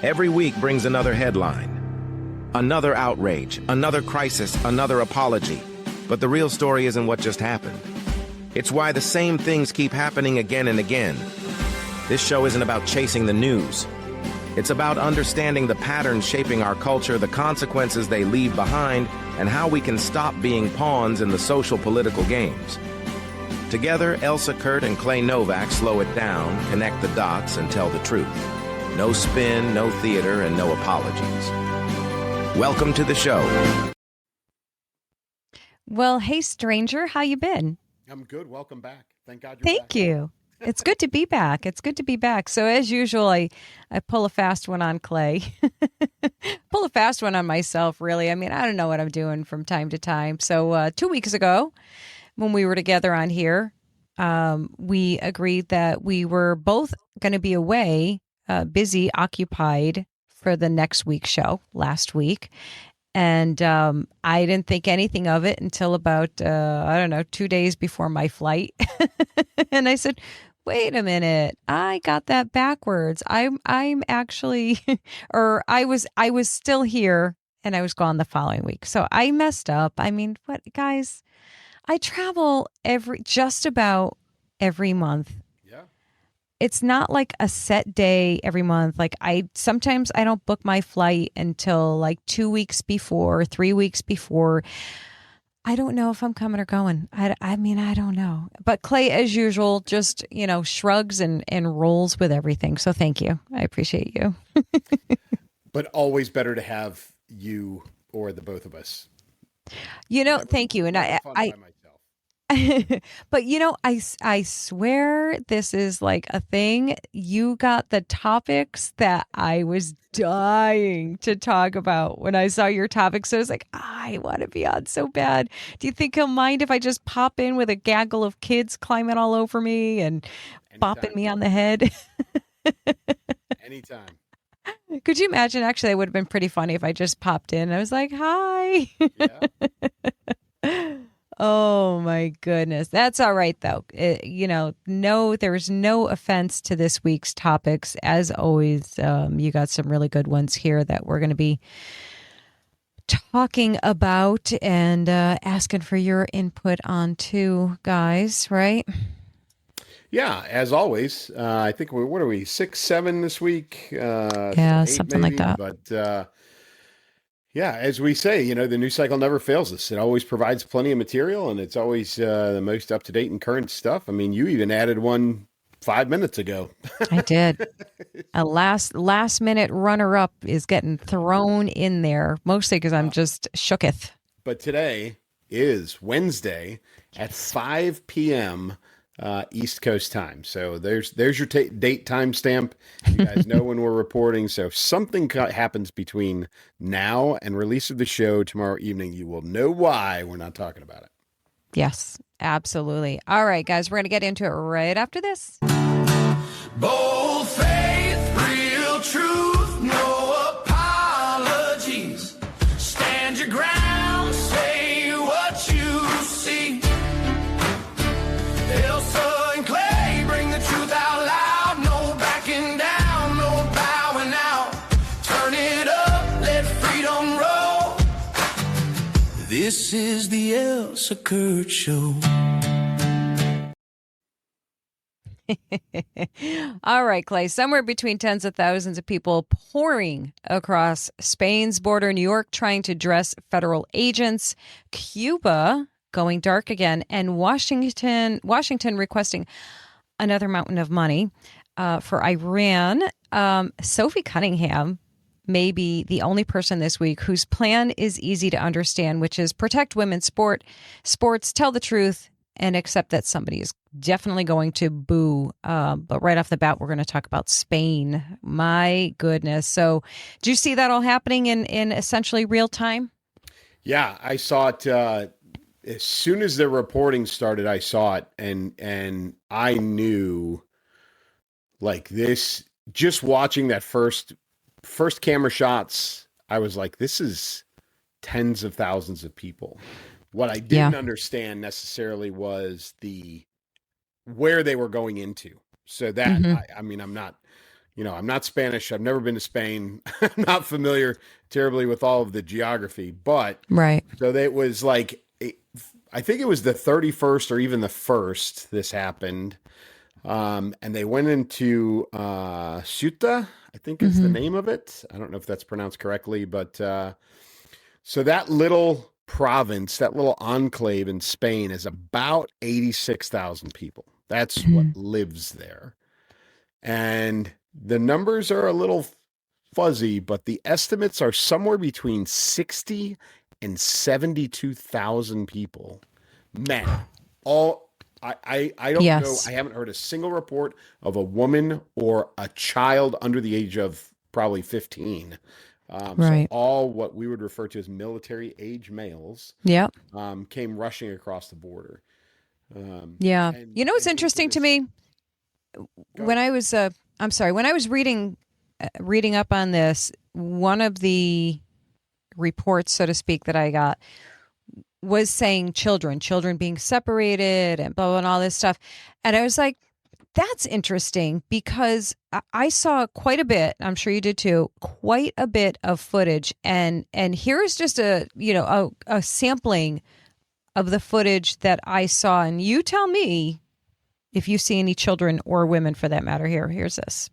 Every week brings another headline, another outrage, another crisis, another apology. But the real story isn't what just happened. It's why the same things keep happening again and again. This show isn't about chasing the news. It's about understanding the patterns shaping our culture, the consequences they leave behind, and how we can stop being pawns in the social political games. Together, Elsa, Kurt, and Clay Novak slow it down, connect the dots, and tell the truth. No spin, no theater, and no apologies. Welcome to the show. Well, hey, stranger, how you been? I'm good. Welcome back. Thank God you're back. Thank you. It's good to be back. It's good to be back. So as usual, I pull a fast one on Clay. Pull a fast one on myself, really. I mean, I don't know what I'm doing from time to time. So 2 weeks ago, when we were together on here, we agreed that we were both going to be away, busy, occupied for the next week's show last week. And I didn't think anything of it until about, 2 days before my flight. And I said, wait a minute, I got that backwards. I'm actually, or I was still here and I was gone the following week. So I messed up. I mean, what, guys, I travel just about every month. It's not like a set day every month. Like sometimes I don't book my flight until like 2 weeks before, 3 weeks before. I don't know if I'm coming or going. I mean, I don't know. But Clay, as usual, just, shrugs and rolls with everything. So thank you. I appreciate you. But always better to have you or the both of us. Thank you. And but I swear this is like a thing. You got the topics that I was dying to talk about when I saw your topics. So I was like, I want to be on so bad. Do you think he'll mind if I just pop in with a gaggle of kids climbing all over me and bopping me on the head? Anytime. Could you imagine? Actually, it would have been pretty funny if I just popped in and I was like, hi. Yeah. Oh my goodness. That's all right though. There's no offense to this week's topics. As always, you got some really good ones here that we're going to be talking about and asking for your input on too, guys, right? Yeah, as always. I think what are we, 6, 7 this week? Yeah, 8 something maybe, like that. But yeah, as we say, the news cycle never fails us. It always provides plenty of material, and it's always the most up-to-date and current stuff. I mean, you even added one 5 minutes ago. I did. A last-minute runner-up is getting thrown in there, mostly because I'm just shooketh. But today is Wednesday at 5 p.m., East Coast time. So there's your date timestamp. You guys know when we're reporting. So if something happens between now and release of the show tomorrow evening, you will know why we're not talking about it. Yes, absolutely. All right, guys, we're going to get into it right after this. Bold faith, real truth, no apologies. Stand your ground, say what you see. Elsa and Clay bring the truth out loud. No backing down, no bowing out. Turn it up, let freedom roll. This is the Elsa Kurt Show. All right, Clay, somewhere between tens of thousands of people pouring across Spain's border, New York trying to dress federal agents, Cuba going dark again, and Washington requesting another mountain of money for Iran. Sophie Cunningham may be the only person this week whose plan is easy to understand, which is protect women's sports, tell the truth, and accept that somebody is definitely going to boo. But right off the bat, we're going to talk about Spain. My goodness. So do you see that all happening in essentially real time? Yeah, I saw it as soon as the reporting started. I saw it and I knew, like, this, just watching that first camera shots, I was like, this is tens of thousands of people. What I didn't understand necessarily was where they were going into. So that, I mean, I'm not I'm not Spanish. I've never been to Spain. I'm not familiar terribly with all of the geography, but Right. so it was like, I think it was the 31st or even the 1st this happened. And they went into Ceuta, I think is the name of it. I don't know if that's pronounced correctly, but so that little province, that little enclave in Spain is about 86,000 people. That's what lives there. And the numbers are a little fuzzy, but the estimates are somewhere between 60 and 72,000 people. Men. All I don't Yes. know. I haven't heard a single report of a woman or a child under the age of probably 15. Right. So all what we would refer to as military age males Yep. came rushing across the border. Yeah. And- You know what's and interesting to this- me? When I was when I was reading up on this, one of the reports, so to speak, that I got was saying children being separated and blah, blah, and all this stuff. And I was like, that's interesting because I saw quite a bit. I'm sure you did too. Quite a bit of footage, and here's just a sampling of the footage that I saw. And you tell me if you see any children or women for that matter. Here's this.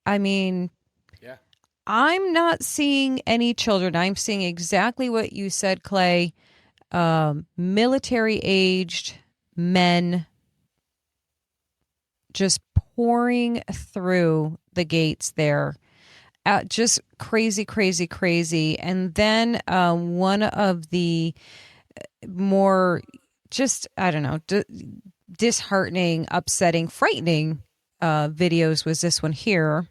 I mean, Yeah. I'm not seeing any children. I'm seeing exactly what you said, Clay. Military aged men just pouring through the gates there. Just crazy, crazy, crazy. And then one of the more just, I don't know, disheartening, upsetting, frightening videos was this one here.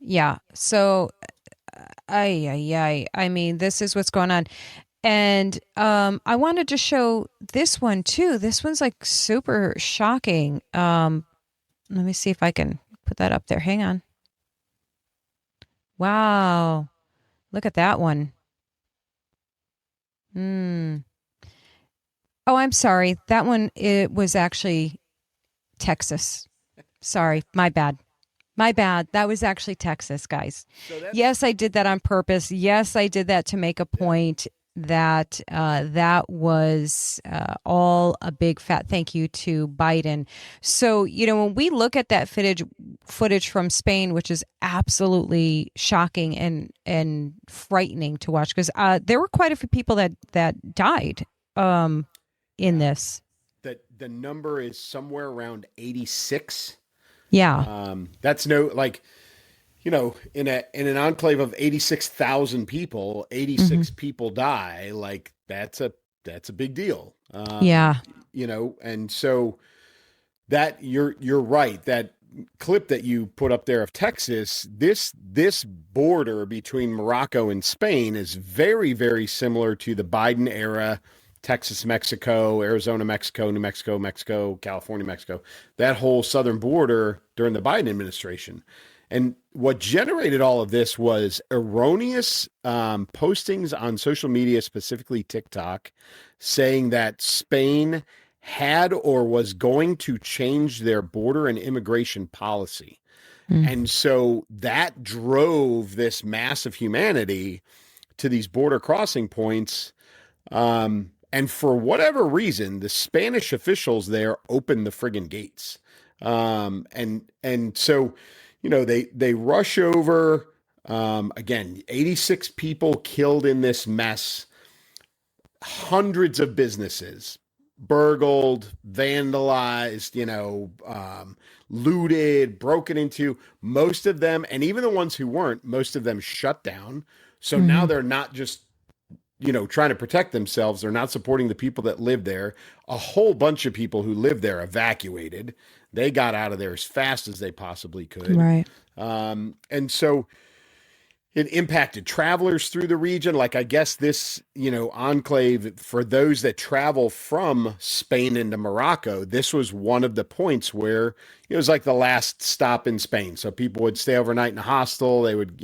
Yeah. So, I mean, this is what's going on. And I wanted to show this one too. This one's like super shocking. Let me see if I can put that up there. Hang on. Wow. Look at that one. Oh, I'm sorry. That one, it was actually Texas. Sorry. My bad. My bad. That was actually Texas, guys. So Yes, I did that on purpose. Yes, I did that to make a point that that was all a big fat thank you to Biden. So, when we look at that footage from Spain, which is absolutely shocking and frightening to watch, because there were quite a few people that died in this. that the number is somewhere around 86. Yeah. That's no, like, in an enclave of 86,000 people, 86 people die. Like that's a big deal. Yeah. And so that you're right. That clip that you put up there of Texas, this border between Morocco and Spain is very, very similar to the Biden era Texas, Mexico, Arizona, Mexico, New Mexico, Mexico, California, Mexico, that whole southern border during the Biden administration. And what generated all of this was erroneous postings on social media, specifically TikTok, saying that Spain had or was going to change their border and immigration policy. And so that drove this mass of humanity to these border crossing points. And for whatever reason, the Spanish officials there opened the friggin' gates. And so, they rush over, again, 86 people killed in this mess, hundreds of businesses burgled, vandalized, looted, broken into, most of them. And even the ones who weren't, most of them shut down. So now they're not just trying to protect themselves. They're not supporting the people that live there. A whole bunch of people who live there evacuated. They got out of there as fast as they possibly could. Right. And so it impacted travelers through the region. Like, I guess this, enclave, for those that travel from Spain into Morocco, this was one of the points where it was like the last stop in Spain. So people would stay overnight in a hostel. They would,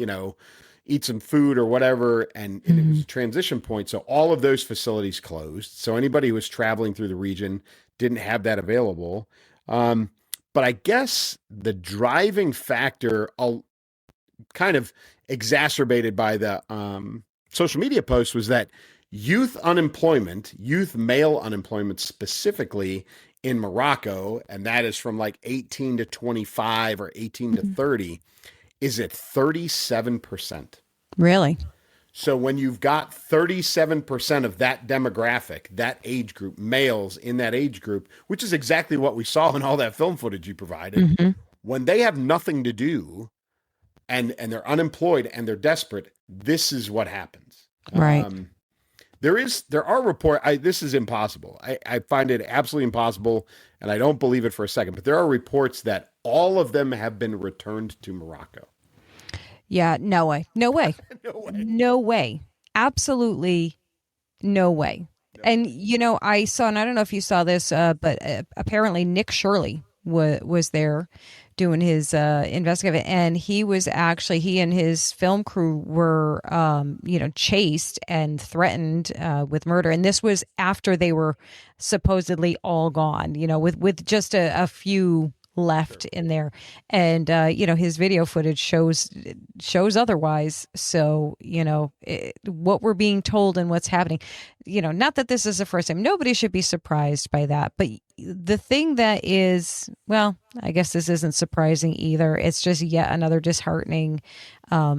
eat some food or whatever. And it was a transition point. So all of those facilities closed. So anybody who was traveling through the region didn't have that available. But I guess the driving factor, kind of exacerbated by the social media post, was that youth male unemployment specifically in Morocco, and that is from like 18 to 25 or 18 to 30, is at 37%. Really? So when you've got 37% of that demographic, that age group, males in that age group, which is exactly what we saw in all that film footage you provided, when they have nothing to do and they're unemployed and they're desperate, this is what happens. Right. There are reports. This is impossible. I find it absolutely impossible, and I don't believe it for a second. But there are reports that all of them have been returned to Morocco. Yeah, no way. No way. No way. Absolutely no way. No. And, I saw, and I don't know if you saw this, but apparently Nick Shirley was there doing his investigative, and he and his film crew were, chased and threatened with murder. And this was after they were supposedly all gone, with just a few left in there, and his video footage shows otherwise. So what we're being told and what's happening, not that this is the first time. Nobody should be surprised by that, but the thing that is, well, I guess this isn't surprising either. It's just yet another disheartening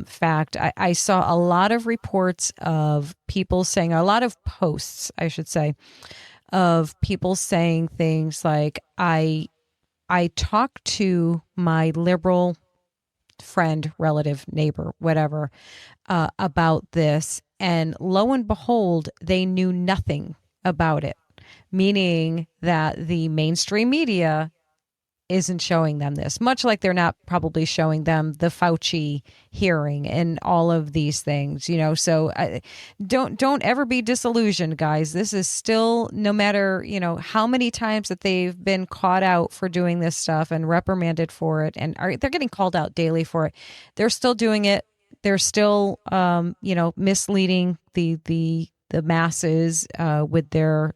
fact. I saw a lot of reports of people saying, a lot of posts, I should say, of people saying things like, I talked to my liberal friend, relative, neighbor, whatever, about this, and lo and behold, they knew nothing about it, meaning that the mainstream media isn't showing them this, much like they're not probably showing them the Fauci hearing and all of these things, so don't ever be disillusioned, guys. This is still, no matter, how many times that they've been caught out for doing this stuff and reprimanded for it, and they're getting called out daily for it. They're still doing it. They're still, misleading the masses with their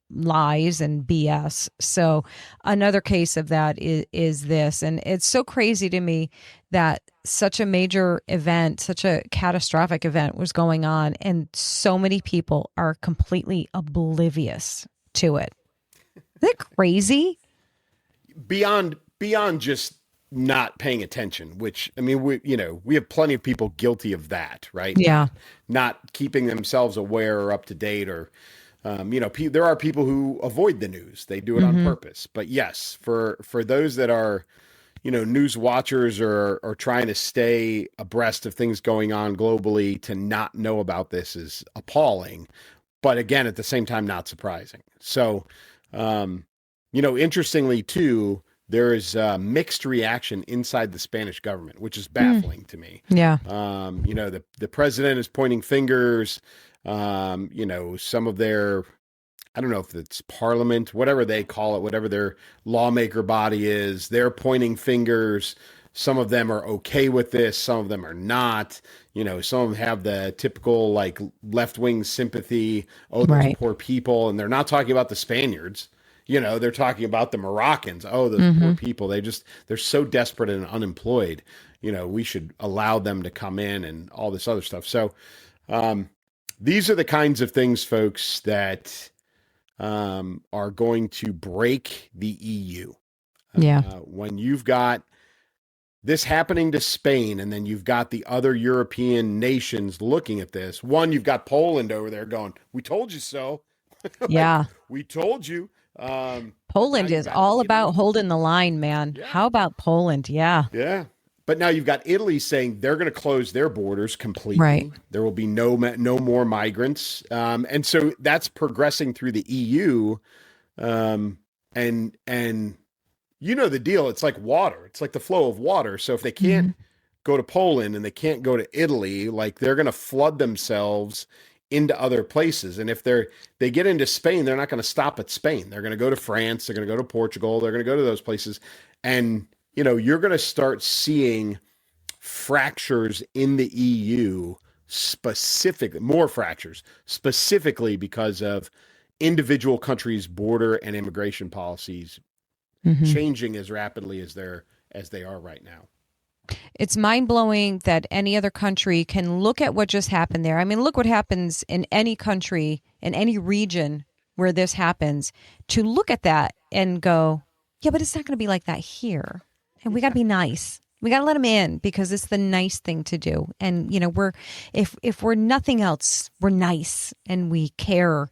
lies and BS. So another case of that is this. And it's so crazy to me that such a major event, such a catastrophic event was going on, and so many people are completely oblivious to it. Isn't that crazy? Beyond just not paying attention, which, I mean, we have plenty of people guilty of that, right? Yeah. Not keeping themselves aware or up to date, or there are people who avoid the news. They do it on purpose. But yes, for those that are, news watchers or trying to stay abreast of things going on globally, to not know about this is appalling. But again, at the same time, not surprising. So, interestingly too, there is a mixed reaction inside the Spanish government, which is baffling to me. Yeah. The president is pointing fingers. Some of their, I don't know if it's parliament, whatever they call it, whatever their lawmaker body is, they're pointing fingers. Some of them are okay with this. Some of them are not. Some of them have the typical like left-wing sympathy. Oh, those poor people. And they're not talking about the Spaniards. They're talking about the Moroccans. Oh, those poor people. They're so desperate and unemployed. We should allow them to come in and all this other stuff. So, these are the kinds of things, folks, that are going to break the EU. Yeah. When you've got this happening to Spain, and then you've got the other European nations looking at this. One, you've got Poland over there going, "We told you so." Yeah. We told you. Poland is all about holding the line, man. Yeah. How about Poland? Yeah. Yeah. But now you've got Italy saying they're going to close their borders completely. Right. There will be no more migrants. And so that's progressing through the EU. And the deal. It's like water. It's like the flow of water. So if they can't go to Poland and they can't go to Italy, like they're going to flood themselves into other places. And if they get into Spain, they're not going to stop at Spain. They're going to go to France. They're going to go to Portugal. They're going to go to those places. And you're going to start seeing fractures in the EU, specifically more fractures, specifically because of individual countries' border and immigration policies changing as rapidly as they are right now. It's mind-blowing that any other country can look at what just happened there. I mean, look what happens in any country, in any region where this happens, to look at that and go, yeah, but it's not going to be like that here. And we got to be nice. We got to let them in because it's the nice thing to do. And, you know, if we're nothing else, we're nice and we care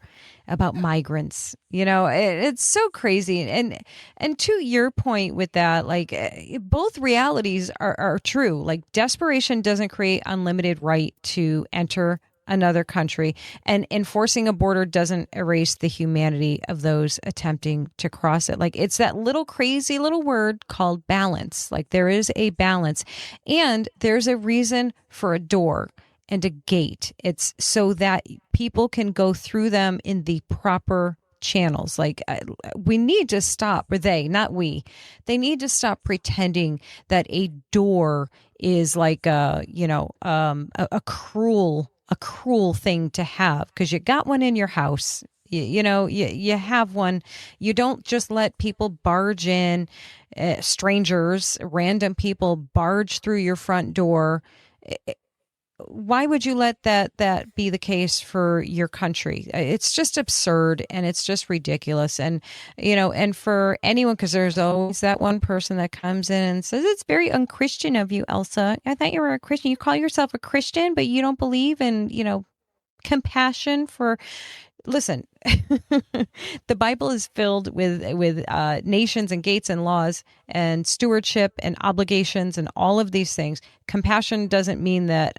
about migrants. You know, it's so crazy. And to your point with that, like both realities are true. Like desperation doesn't create unlimited right to enter another country, and enforcing a border doesn't erase the humanity of those attempting to cross it. Like it's that little crazy little word called balance. Like there is a balance, and there's a reason for a door and a gate. It's so that people can go through them in the proper channels. Like we need to stop, or they, not we, they need to stop pretending that a door is like a cruel thing to have, because you got one in your house. You have one. You don't just let people barge in, strangers, random people barge through your front door. Why would you let that be the case for your country? It's just absurd, and it's just ridiculous. And, you know, and for anyone, because there's always that one person that comes in and says, it's very unchristian of you, Elsa. I thought you were a Christian. You call yourself a Christian, but you don't believe in, you know, compassion for... Listen, the Bible is filled with nations and gates and laws and stewardship and obligations and all of these things. Compassion doesn't mean that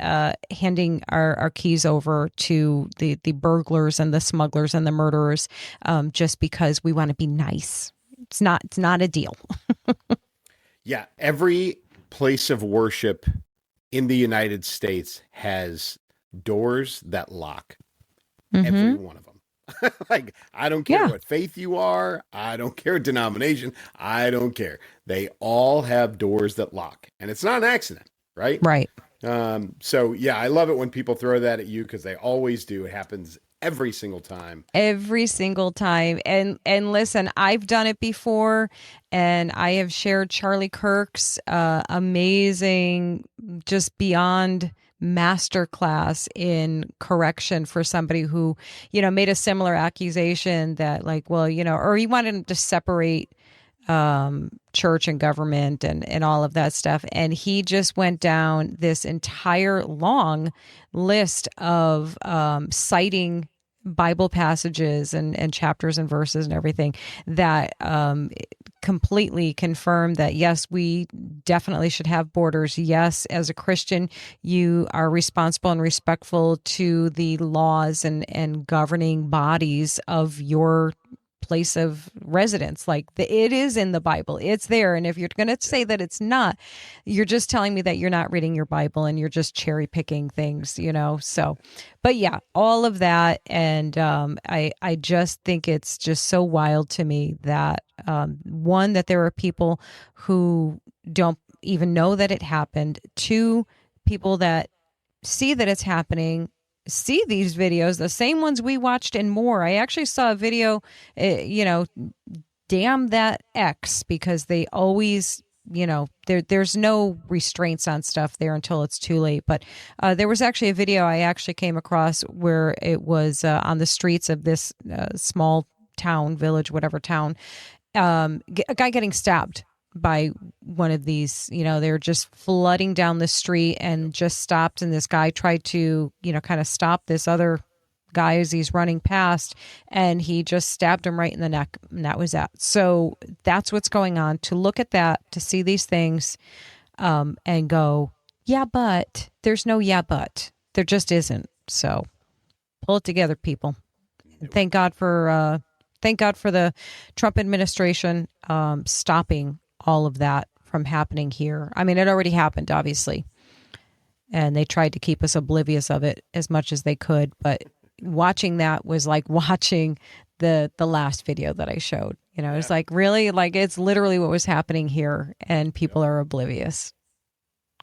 handing our keys over to the burglars and the smugglers and the murderers just because we want to be nice. It's not a deal. Yeah, every place of worship in the United States has doors that lock. Every one of them. Like, I don't care what faith you are. I don't care what denomination. I don't care. They all have doors that lock. And it's not an accident, right? Right. So, yeah, I love it when people throw that at you, because they always do. It happens every single time. Every single time. And listen, I've done it before, and I have shared Charlie Kirk's amazing, just beyond masterclass in correction for somebody who, you know, made a similar accusation that, like, well, you know, or he wanted to separate church and government and all of that stuff. And he just went down this entire long list of citing Bible passages and chapters and verses and everything that completely confirm that, yes, we definitely should have borders. Yes, as a Christian, you are responsible and respectful to the laws and governing bodies of your place of residence. Like it is in the Bible, it's there. And if you're going to say that it's not, you're just telling me that you're not reading your Bible and you're just cherry picking things, you know? So, but yeah, all of that. And I just think it's just so wild to me that one, that there are people who don't even know that it happened. Two, people that see that it's happening, see these videos, the same ones we watched and more. I actually saw a video, damn that X, because they always, you know, there's no restraints on stuff there until it's too late. But there was actually a video I actually came across where it was on the streets of this small town, village, whatever town, a guy getting stabbed by one of these, you know, they're just flooding down the street and just stopped. And this guy tried to, you know, kind of stop this other guy as he's running past, and he just stabbed him right in the neck. And that was that. So that's what's going on. To look at that, to see these things and go, yeah, but there's no yeah, but there just isn't. So pull it together, people. Thank God for the Trump administration stopping all of that from happening here. I mean, it already happened, obviously, and they tried to keep us oblivious of it as much as they could. But watching that was like watching the last video that I showed. You know, it's like, really, like, it's literally what was happening here, and people are oblivious.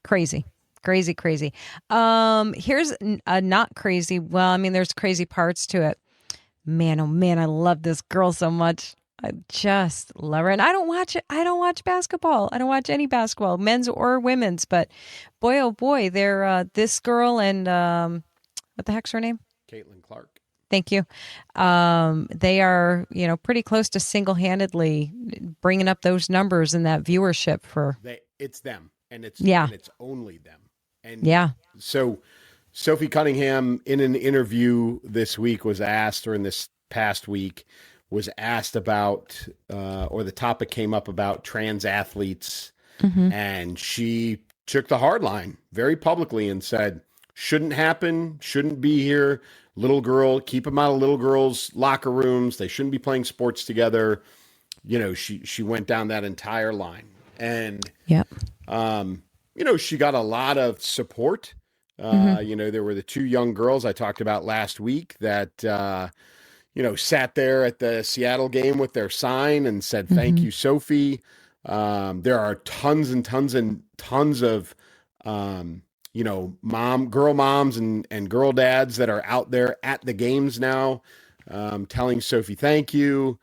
Crazy. Crazy, crazy. Here's a not crazy. Well, I mean, there's crazy parts to it. Man, oh man, I love this girl so much. I just love her. And I don't watch it. I don't watch basketball. I don't watch any basketball, men's or women's. But boy, oh boy, they're this girl and what the heck's her name? Caitlin Clark. Thank you. They are, pretty close to single-handedly bringing up those numbers and that viewership for. It's them, and it's only them. And yeah. So Sophie Cunningham, in an interview this week, was asked, or in this past week, was asked about, or the topic came up about trans athletes, and she took the hard line very publicly and said, shouldn't happen, shouldn't be here. Little girl, keep them out of little girls' locker rooms. They shouldn't be playing sports together. She went down that entire line. And, she got a lot of support. There were the two young girls I talked about last week that, sat there at the Seattle game with their sign and said, thank you, Sophie. There are tons and tons and tons of, girl moms and girl dads that are out there at the games now, telling Sophie, thank you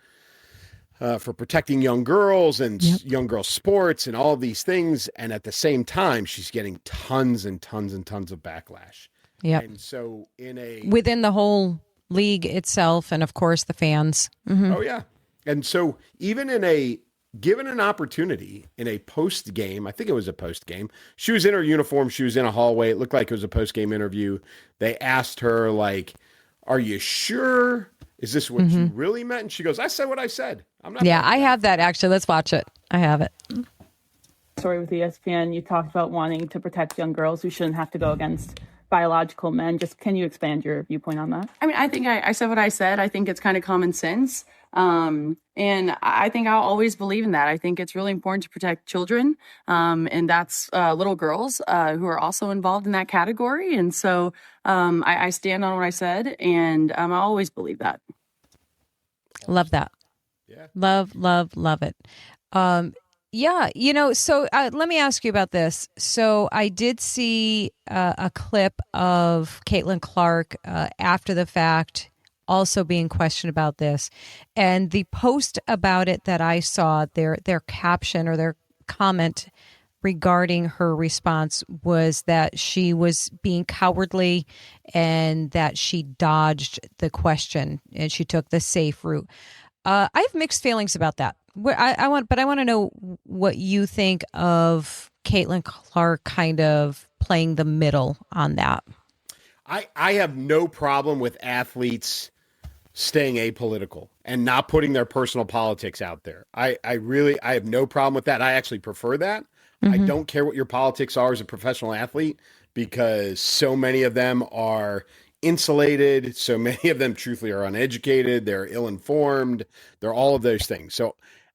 for protecting young girls and young girl sports and all of these things. And at the same time, she's getting tons and tons and tons of backlash. Yeah. And so within the whole league itself, and of course the fans. Oh yeah. And so even given an opportunity in a post game, I think it was a post game, she was in her uniform. She was in a hallway. It looked like it was a post game interview. They asked her, like, are you sure? Is this what you really meant? And she goes, I said what I said. I'm not. Yeah, I have that actually. Let's watch it. I have it. Story with ESPN, you talked about wanting to protect young girls who shouldn't have to go against biological men. Just can you expand your viewpoint on that? I mean, I think I said what I said. I think it's kind of common sense. And I think I'll always believe in that. I think it's really important to protect children. And that's little girls who are also involved in that category. And so I stand on what I said, and I always believe that. Love that. Yeah. Love it. So let me ask you about this. So I did see a clip of Caitlin Clark after the fact also being questioned about this. And the post about it that I saw, their caption or their comment regarding her response was that she was being cowardly and that she dodged the question and she took the safe route. I have mixed feelings about that. I want to know what you think of Caitlin Clark kind of playing the middle on that. I have no problem with athletes staying apolitical and not putting their personal politics out there. I have no problem with that. I actually prefer that. I don't care what your politics are as a professional athlete because so many of them are insulated. So many of them truthfully are uneducated. They're ill-informed. They're all of those things.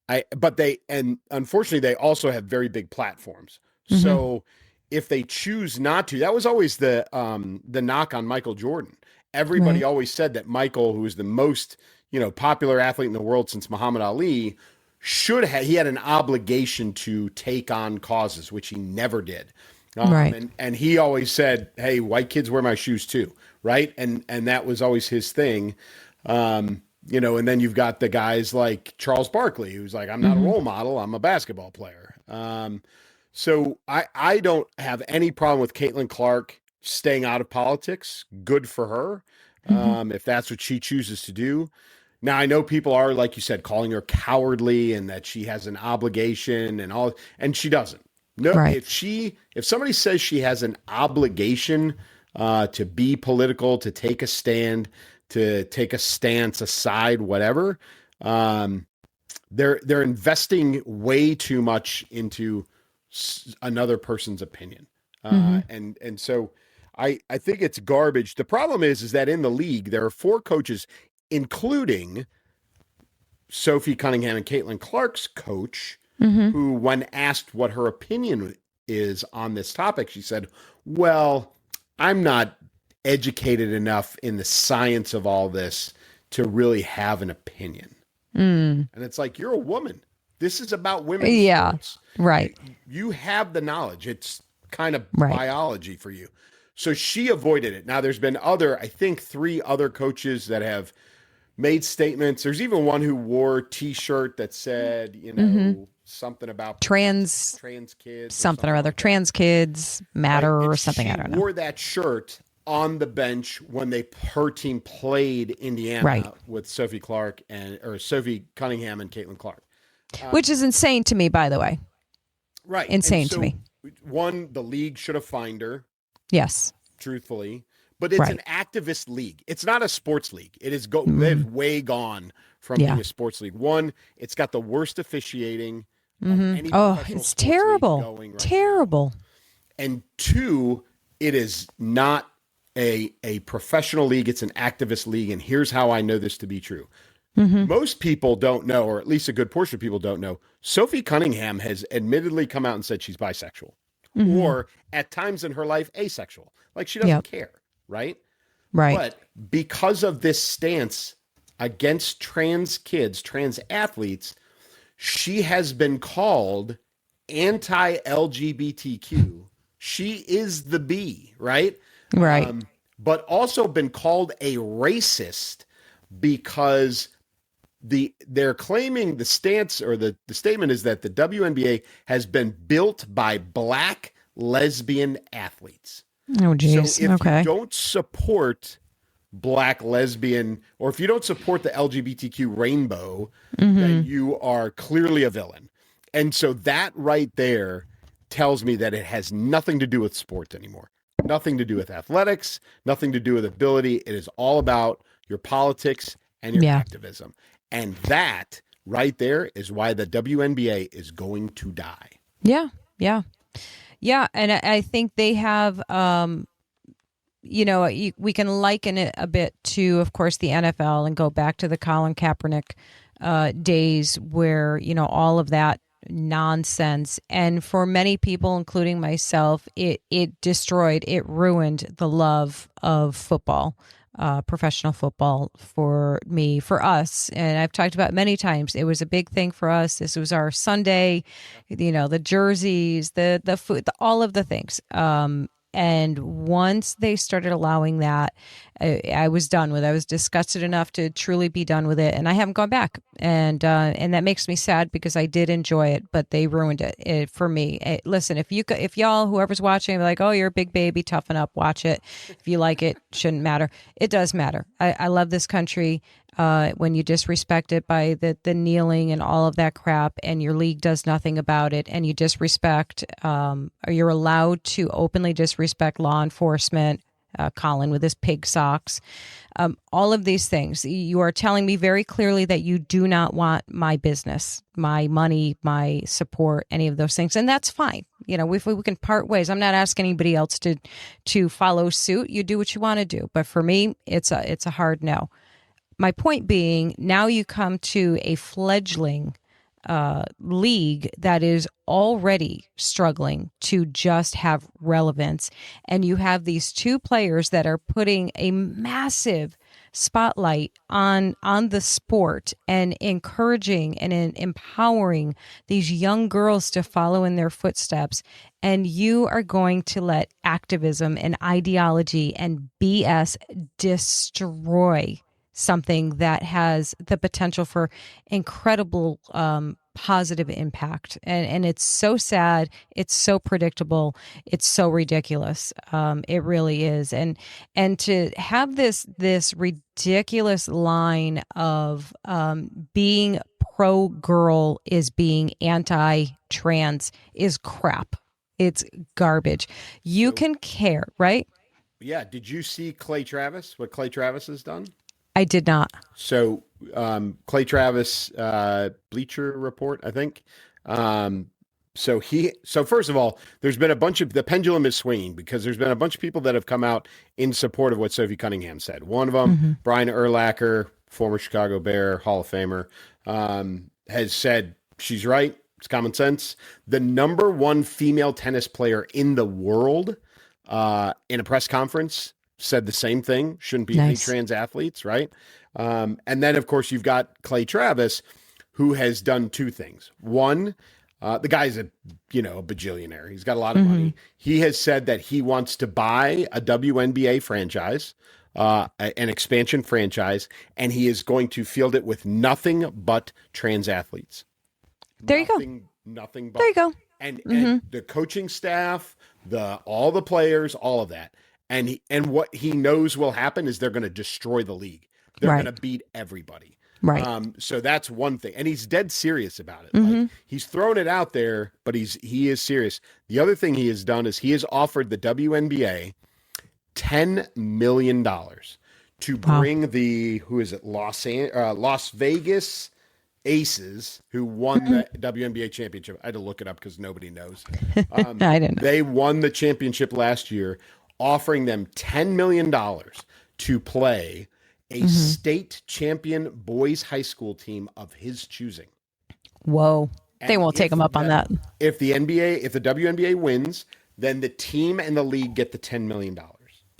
And unfortunately they also have very big platforms. So if they choose not to, that was always the knock on Michael Jordan. Everybody always said that Michael, who was the most, popular athlete in the world since Muhammad Ali, he had an obligation to take on causes, which he never did. And he always said, hey, white kids wear my shoes too. Right. And that was always his thing. And then you've got the guys like Charles Barkley, who's like, I'm not a role model. I'm a basketball player. So I don't have any problem with Caitlin Clark staying out of politics. Good for her. If that's what she chooses to do. Now, I know people are, like you said, calling her cowardly and that she has an obligation and she doesn't. No, if somebody says she has an obligation to be political, to take a stand, to take a stance aside, whatever, they're investing way too much into another person's opinion. And so I think it's garbage. The problem is that in the league, there are 4 coaches, including Sophie Cunningham and Caitlin Clark's coach, who, when asked what her opinion is on this topic, she said, well, I'm not educated enough in the science of all this to really have an opinion. And it's like, you're a woman. This is about women's sports. Right. You have the knowledge. It's kind of Right. biology for you. So she avoided it. Now there's been I think 3 other coaches that have made statements. There's even one who wore a t-shirt that said, something about Trans kids, something or other. like that. Trans kids matter Right? or And something. I don't She know. wore that shirt on the bench when her team played Indiana Right. with Sophie Cunningham and Caitlin Clark. Which is insane to me, by the way. Right. Insane And to me. One, the league should have fined her, Yes. truthfully. But it's Right. an activist league. It's not a sports league. It is they've way gone from being a sports league. One, it's got the worst officiating of any professional It's sports terrible. league going right Terrible. now. And 2, it is not a professional league. It's an activist league. And here's how I know this to be true. Most people don't know, or at least a good portion of people don't know, Sophie Cunningham has admittedly come out and said she's bisexual or at times in her life asexual. Like she doesn't care. Right? Right. But because of this stance against trans kids, trans athletes, she has been called anti-LGBTQ. She is the B, right? Right. But also been called a racist because they're claiming the stance or the statement is that the WNBA has been built by Black lesbian athletes. Oh, geez. So if Okay. you don't support Black lesbian, or if you don't support the LGBTQ rainbow, then you are clearly a villain. And so that right there tells me that it has nothing to do with sports anymore. Nothing to do with athletics, nothing to do with ability. It is all about your politics and your activism. And that right there is why the WNBA is going to die. Yeah. Yeah. Yeah. And I think they have, we can liken it a bit to, of course, the NFL and go back to the Colin Kaepernick days where, all of that nonsense. And for many people, including myself, it ruined the love of football. Professional football for me, for us. And I've talked about many times, it was a big thing for us. This was our Sunday, the jerseys, the food, all of the things. And once they started allowing that, I was done with it. I was disgusted enough to truly be done with it. And I haven't gone back. And that makes me sad because I did enjoy it, but they ruined it for me. Listen, if y'all, whoever's watching, like, oh, you're a big baby, toughen up, watch it. If you like it, shouldn't matter. It does matter. I love this country. When you disrespect it by the kneeling and all of that crap, and your league does nothing about it, and you disrespect, or you're allowed to openly disrespect law enforcement, Colin with his pig socks, all of these things, you are telling me very clearly that you do not want my business, my money, my support, any of those things, and that's fine. If we can part ways. I'm not asking anybody else to follow suit. You do what you want to do, but for me, it's a hard no. My point being, now you come to a fledgling league that is already struggling to just have relevance. And you have these 2 players that are putting a massive spotlight on the sport and encouraging and empowering these young girls to follow in their footsteps. And you are going to let activism and ideology and BS destroy something that has the potential for incredible positive impact. And it's so sad. It's so predictable. It's so ridiculous. It really is. And to have this ridiculous line of being pro-girl is being anti-trans is crap. It's garbage. You can care, right? Yeah. Did you see Clay Travis, what Clay Travis has done? I did not. So Clay Travis, Bleacher Report, I think. So first of all, there's been the pendulum is swinging because there's been a bunch of people that have come out in support of what Sophie Cunningham said. One of them, Brian Urlacher, former Chicago Bear, Hall of Famer, has said she's right. It's common sense. The number 1 female tennis player in the world in a press conference said the same thing. Shouldn't be any trans athletes, right? And then, of course, you've got Clay Travis, who has done 2 things. One, The guy's a bajillionaire. He's got a lot of money. He has said that he wants to buy a WNBA franchise, an expansion franchise, and he is going to field it with nothing but trans athletes. There you go. Nothing but. There you go. And the coaching staff, all the players, all of that. And what he knows will happen is they're going to destroy the league. They're Right. going to beat everybody. Right. So that's one thing. And he's dead serious about it. Like, he's thrown it out there, but he is serious. The other thing he has done is he has offered the WNBA $10 million to bring Las Vegas Aces, who won the WNBA championship. I had to look it up because nobody knows. I didn't know. They won the championship last year, offering them $10 million to play a state champion boys high school team of his choosing. Whoa. They won't take him up on that. If the WNBA wins, then the team and the league get the $10 million.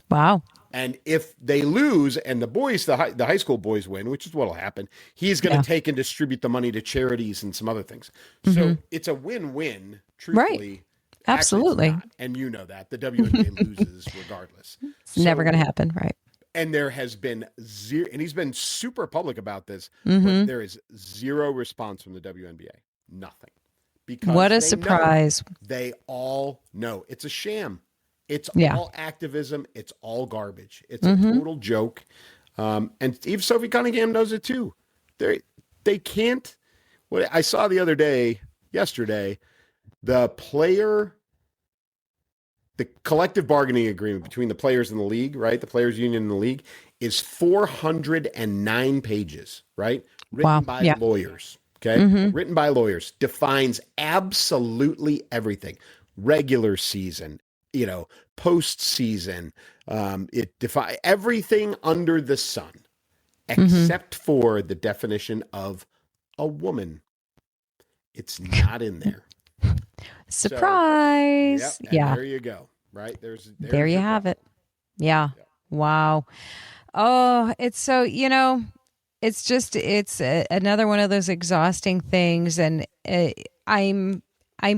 Wow. And if they lose and the high school boys win, which is what will happen, he's going to take and distribute the money to charities and some other things. So it's a win-win, truthfully. Right. Absolutely. Actually, it's not. And you know that. The WNBA loses regardless. It's never going to happen. Right. And there has been zero, and he's been super public about this, but there is zero response from the WNBA. Nothing. Because what a surprise. They all know it's a sham. It's all activism. It's all garbage. It's a total joke. And even Sophie Cunningham knows it too. They can't. What I saw yesterday, the collective bargaining agreement between the players and the league, right? The players union and the league is 409 pages, right? Written by lawyers. Okay. Written by lawyers, defines absolutely everything. Regular season, postseason. It defines everything under the sun, except for the definition of a woman. It's not in there. Surprise. So, there you go. Right. There you have it. Yeah. Wow. Oh, it's so, it's another one of those exhausting things. And I'm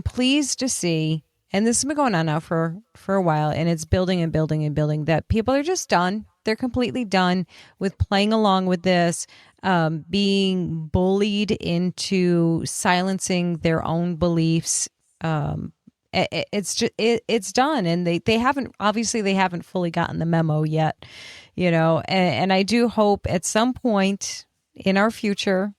pleased to see, and this has been going on now for a while, and it's building and building and building, that people are just done. They're completely done with playing along with this, being bullied into silencing their own beliefs. It's done, and they haven't fully gotten the memo yet, and I do hope at some point in our future,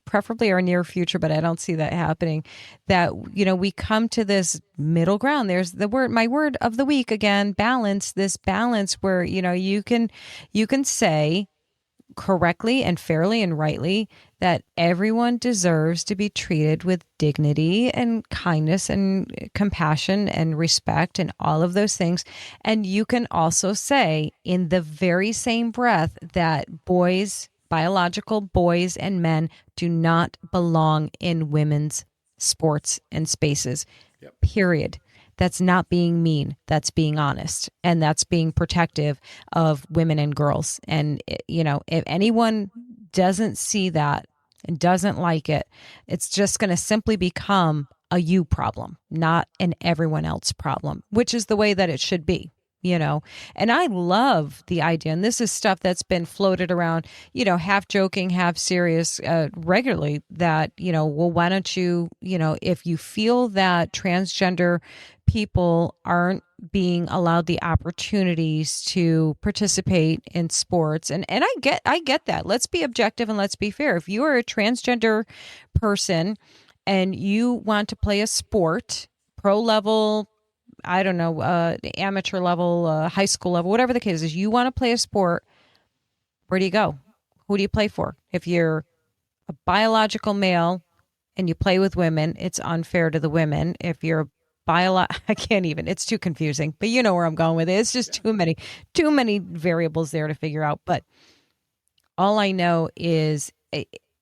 preferably our near future, but I don't see that happening, that we come to this middle ground. There's my word of the week again, balance. This balance where you can say correctly and fairly and rightly that everyone deserves to be treated with dignity and kindness and compassion and respect and all of those things. And you can also say in the very same breath that biological boys and men do not belong in women's sports and spaces. Yep. Period. That's not being mean. That's being honest. And that's being protective of women and girls. And, if anyone doesn't see that and doesn't like it, it's just going to simply become a you problem, not an everyone else problem, which is the way that it should be. And I love the idea, and this is stuff that's been floated around, half joking, half serious, regularly, that, well, why don't you, if you feel that transgender people aren't being allowed the opportunities to participate in sports, and I get that. Let's be objective and let's be fair. If you are a transgender person and you want to play a sport, pro level, I don't know, amateur level, high school level, whatever the case is, you want to play a sport, where do you go? Who do you play for? If you're a biological male and you play with women, it's unfair to the women. If you're I can't even, it's too confusing, but you know where I'm going with it. It's just too many variables there to figure out. But all I know is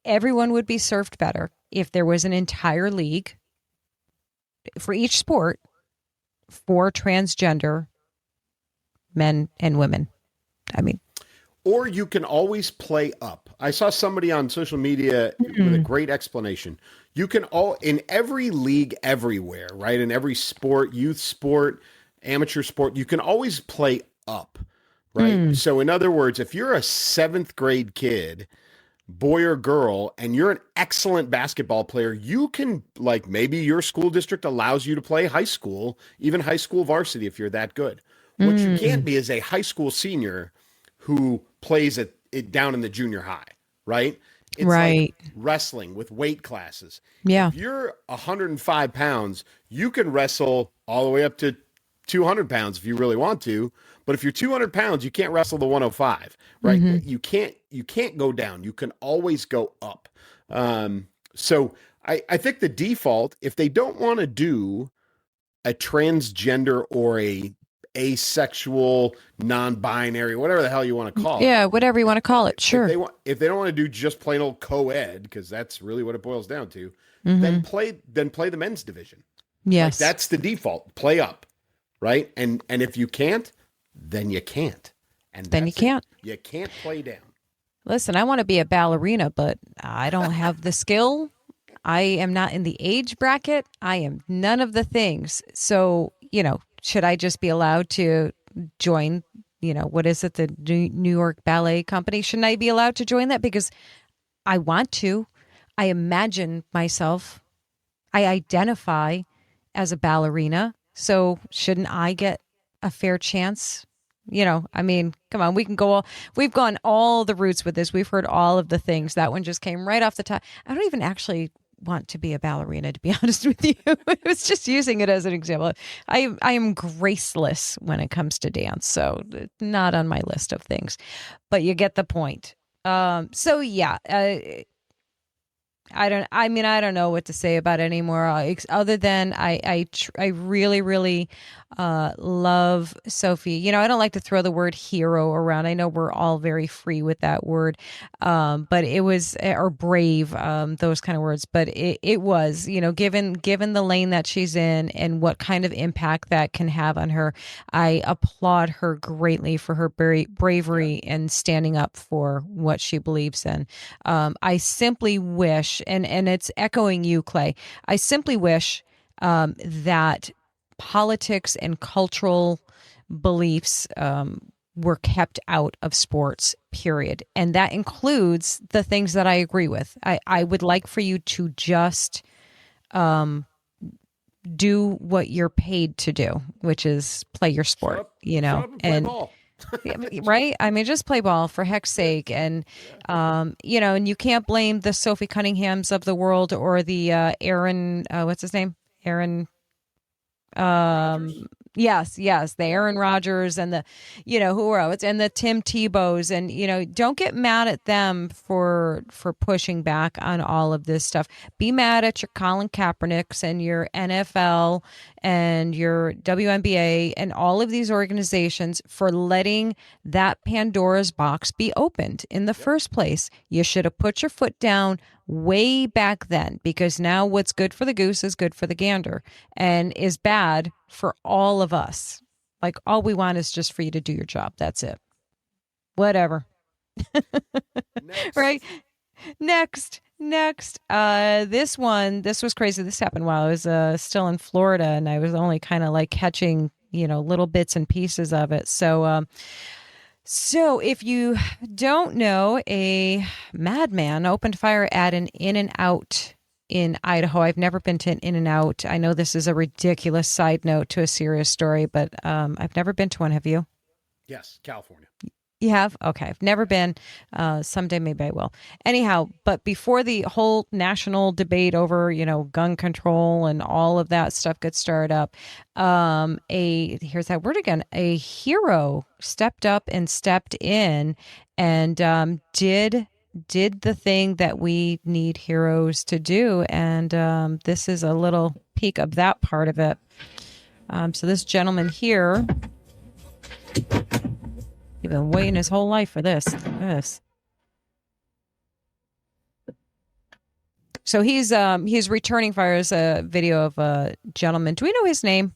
everyone would be served better if there was an entire league for each sport for transgender men and women. I mean, or you can always play up. I saw somebody on social media with a great explanation. You can in every league everywhere, right? In every sport, youth sport, amateur sport, you can always play up, right? So in other words, if you're a 7th grade kid, boy or girl, and you're an excellent basketball player, you can, like, maybe your school district allows you to play high school, even high school varsity if you're that good. What you can't be is a high school senior who plays it down in the junior high, right? It's like wrestling with weight classes. Yeah. If you're 105 pounds, you can wrestle all the way up to 200 pounds if you really want to. But if you're 200 pounds, you can't wrestle the 105, right? You can't go down. You can always go up. So I think the default, if they don't want to do a transgender or a asexual, non-binary, whatever the hell you want to call it. Yeah, whatever you want to call it. Sure. If they don't want to do just plain old co-ed, because that's really what it boils down to, then play the men's division. Yes. Like, that's the default. Play up, right? And if you can't, then you can't. And then you can't. You can't play down. Listen, I want to be a ballerina, but I don't have the skill. I am not in the age bracket. I am none of the things. So, should I just be allowed to join, what is it, the New York Ballet Company? Shouldn't I be allowed to join that? Because I want to. I imagine myself. I identify as a ballerina. So shouldn't I get a fair chance? Come on, we've gone all the routes with this. We've heard all of the things. That one just came right off the top. I don't even actually want to be a ballerina, to be honest with you. I was just using it as an example. I am graceless when it comes to dance, so not on my list of things, but you get the point. I don't know what to say about it anymore, other than I really, really love Sophie. I don't like to throw the word hero around. I know we're all very free with that word, but it was, or brave, those kind of words. But it was, given the lane that she's in and what kind of impact that can have on her, I applaud her greatly for her bravery and standing up for what she believes in. I simply wish, and it's echoing you, Clay, I simply wish that politics and cultural beliefs were kept out of sports, period. And that includes the things that I agree with. I would like for you to just do what you're paid to do, which is play your sport, and ball. Right? Just play ball, for heck's sake. And, and you can't blame the Sophie Cunninghams of the world or the Aaron, what's his name? Aaron. Yes, the Aaron Rodgers and the, who else, and the Tim Tebows, and, don't get mad at them for pushing back on all of this stuff. Be mad at your Colin Kaepernicks and your NFL and your WNBA and all of these organizations for letting that Pandora's box be opened in the first place. You should have put your foot down way back then, because now what's good for the goose is good for the gander and is bad for all of us. Like, all we want is just for you to do your job. That's it. Whatever. Right? Next. This was crazy. This happened while I was still in Florida, and I was only kind of like catching, little bits and pieces of it. So if you don't know, a madman opened fire at an In-N-Out in Idaho. I've never been to an In-N-Out. I know this is a ridiculous side note to a serious story, but I've never been to one. Have you? Yes, California. You have? Okay. I've never been. Someday maybe I will. Anyhow, but before the whole national debate over, gun control and all of that stuff gets started up, here's that word again, a hero stepped up and stepped in and did the thing that we need heroes to do. And this is a little peek of that part of it. So this gentleman here, he's been waiting his whole life for this. So he's returning fire. As a video of a gentleman. Do we know his name?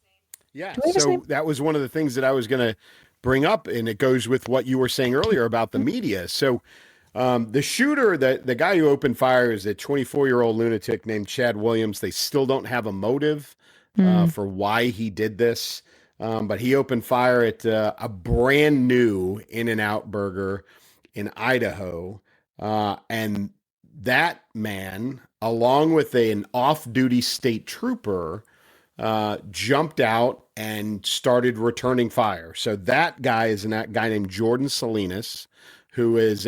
Yeah. So that was one of the things that I was going to bring up, and it goes with what you were saying earlier about the media. So the shooter, the guy who opened fire, is a 24-year-old lunatic named Chad Williams. They still don't have a motive for why he did this. But he opened fire at a brand new In-N-Out burger in Idaho. And that man, along with an off-duty state trooper, jumped out and started returning fire. So that guy is a guy named Jordan Salinas, who is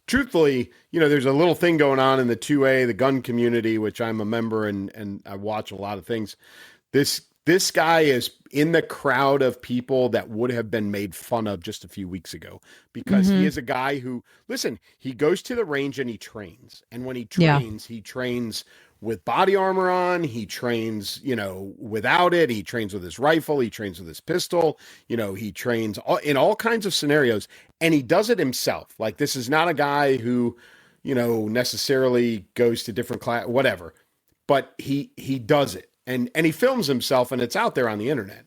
truthfully, there's a little thing going on in the 2A, the gun community, which I'm a member and I watch a lot of things. This guy is in the crowd of people that would have been made fun of just a few weeks ago, because he is a guy who, listen, he goes to the range and he trains. And when he trains, he trains with body armor on. He trains, without it. He trains with his rifle. He trains with his pistol. He trains in all kinds of scenarios, and he does it himself. Like, this is not a guy who, necessarily goes to different class, whatever, but he does it. And he films himself, and it's out there on the internet.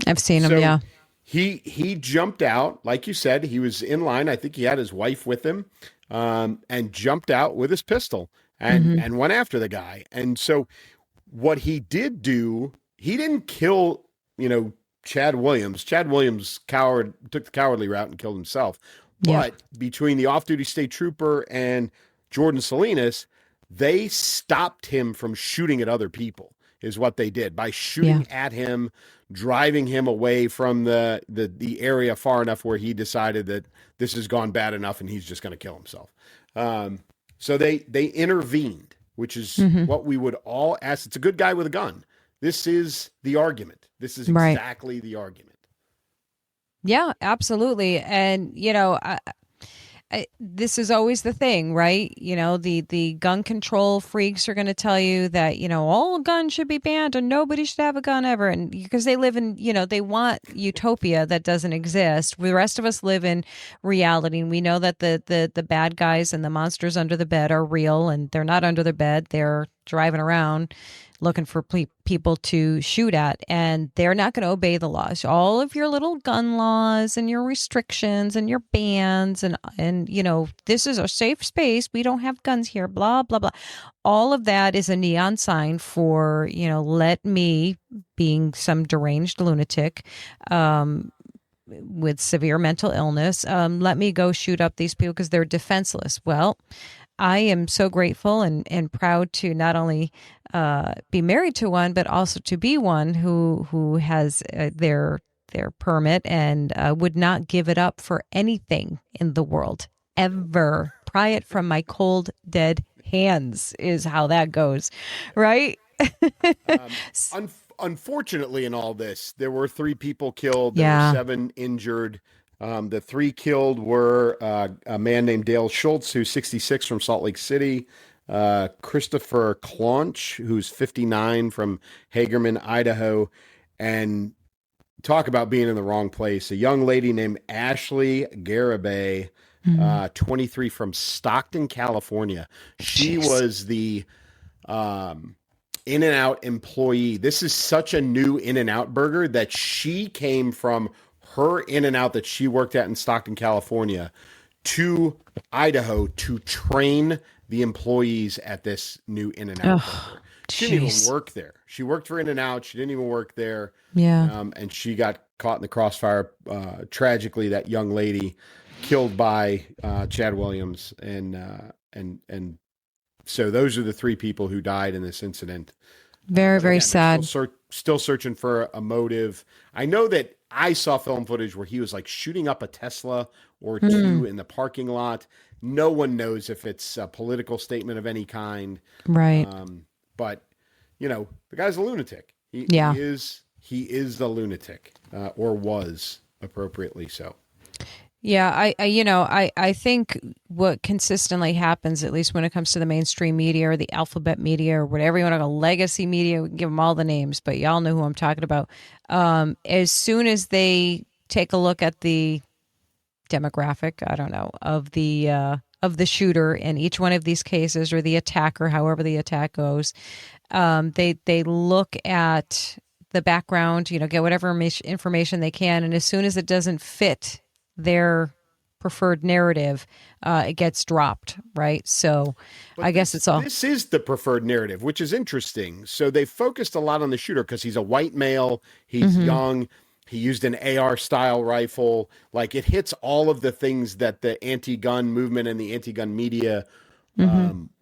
I've seen him, yeah. He jumped out, like you said. He was in line. I think he had his wife with him, and jumped out with his pistol and went after the guy. And so what he did do, he didn't kill, Chad Williams. Chad Williams took the cowardly route and killed himself. But between the off-duty state trooper and Jordan Salinas, they stopped him from shooting at other people, is what they did, by shooting at him, driving him away from the area far enough where he decided that this has gone bad enough and he's just going to kill himself. So they intervened, which is what we would all ask. It's a good guy with a gun. This is the argument. This is exactly the argument. Yeah, absolutely. And, this is always the thing, right? The gun control freaks are going to tell you that, all guns should be banned and nobody should have a gun ever. And because they live in, they want utopia that doesn't exist. The rest of us live in reality. And we know that the bad guys and the monsters under the bed are real, and they're not under the bed. They're driving around looking for people to shoot at, and they're not going to obey the laws. All of your little gun laws and your restrictions and your bans and this is a safe space. We don't have guns here, blah, blah, blah. All of that is a neon sign for, let me, being some deranged lunatic, with severe mental illness, let me go shoot up these people because they're defenseless. Well, I am so grateful and proud to not only be married to one, but also to be one who has their permit and would not give it up for anything in the world, ever. Pry it from my cold, dead hands is how that goes, right? Unfortunately, in all this, there were 3 people killed. There were 7 injured. The 3 killed were a man named Dale Schultz, who's 66 from Salt Lake City, Christopher Claunch, who's 59 from Hagerman, Idaho, and talk about being in the wrong place. A young lady named Ashley Garibay, 23 from Stockton, California. She was the In-N-Out employee. This is such a new In-N-Out burger that she came from her In-N-Out that she worked at in Stockton, California, to Idaho to train the employees at this new In-N-Out burger. She didn't even work there. She worked for In-N-Out. She didn't even work there. Yeah. And she got caught in the crossfire. Tragically, that young lady killed by Chad Williams. And so those are the 3 people who died in this incident. Very, very sad. Still searching for a motive. I know that I saw film footage where he was like shooting up a Tesla or 2 in the parking lot. No one knows if it's a political statement of any kind. Right. But, the guy's a lunatic. He is the lunatic, or was appropriately so. Yeah, I think what consistently happens, at least when it comes to the mainstream media or the alphabet media or whatever you want to call legacy media, we can give them all the names, but y'all know who I'm talking about. As soon as they take a look at the demographic, I don't know, of the shooter in each one of these cases, or the attacker, however the attack goes, they look at the background, get whatever information they can. And as soon as it doesn't fit their preferred narrative, it gets dropped, right? So But I guess it's all. This is the preferred narrative, which is interesting. So they focused a lot on the shooter because he's a white male, he's young, he used an AR style rifle. Like, it hits all of the things that the anti-gun movement and the anti-gun media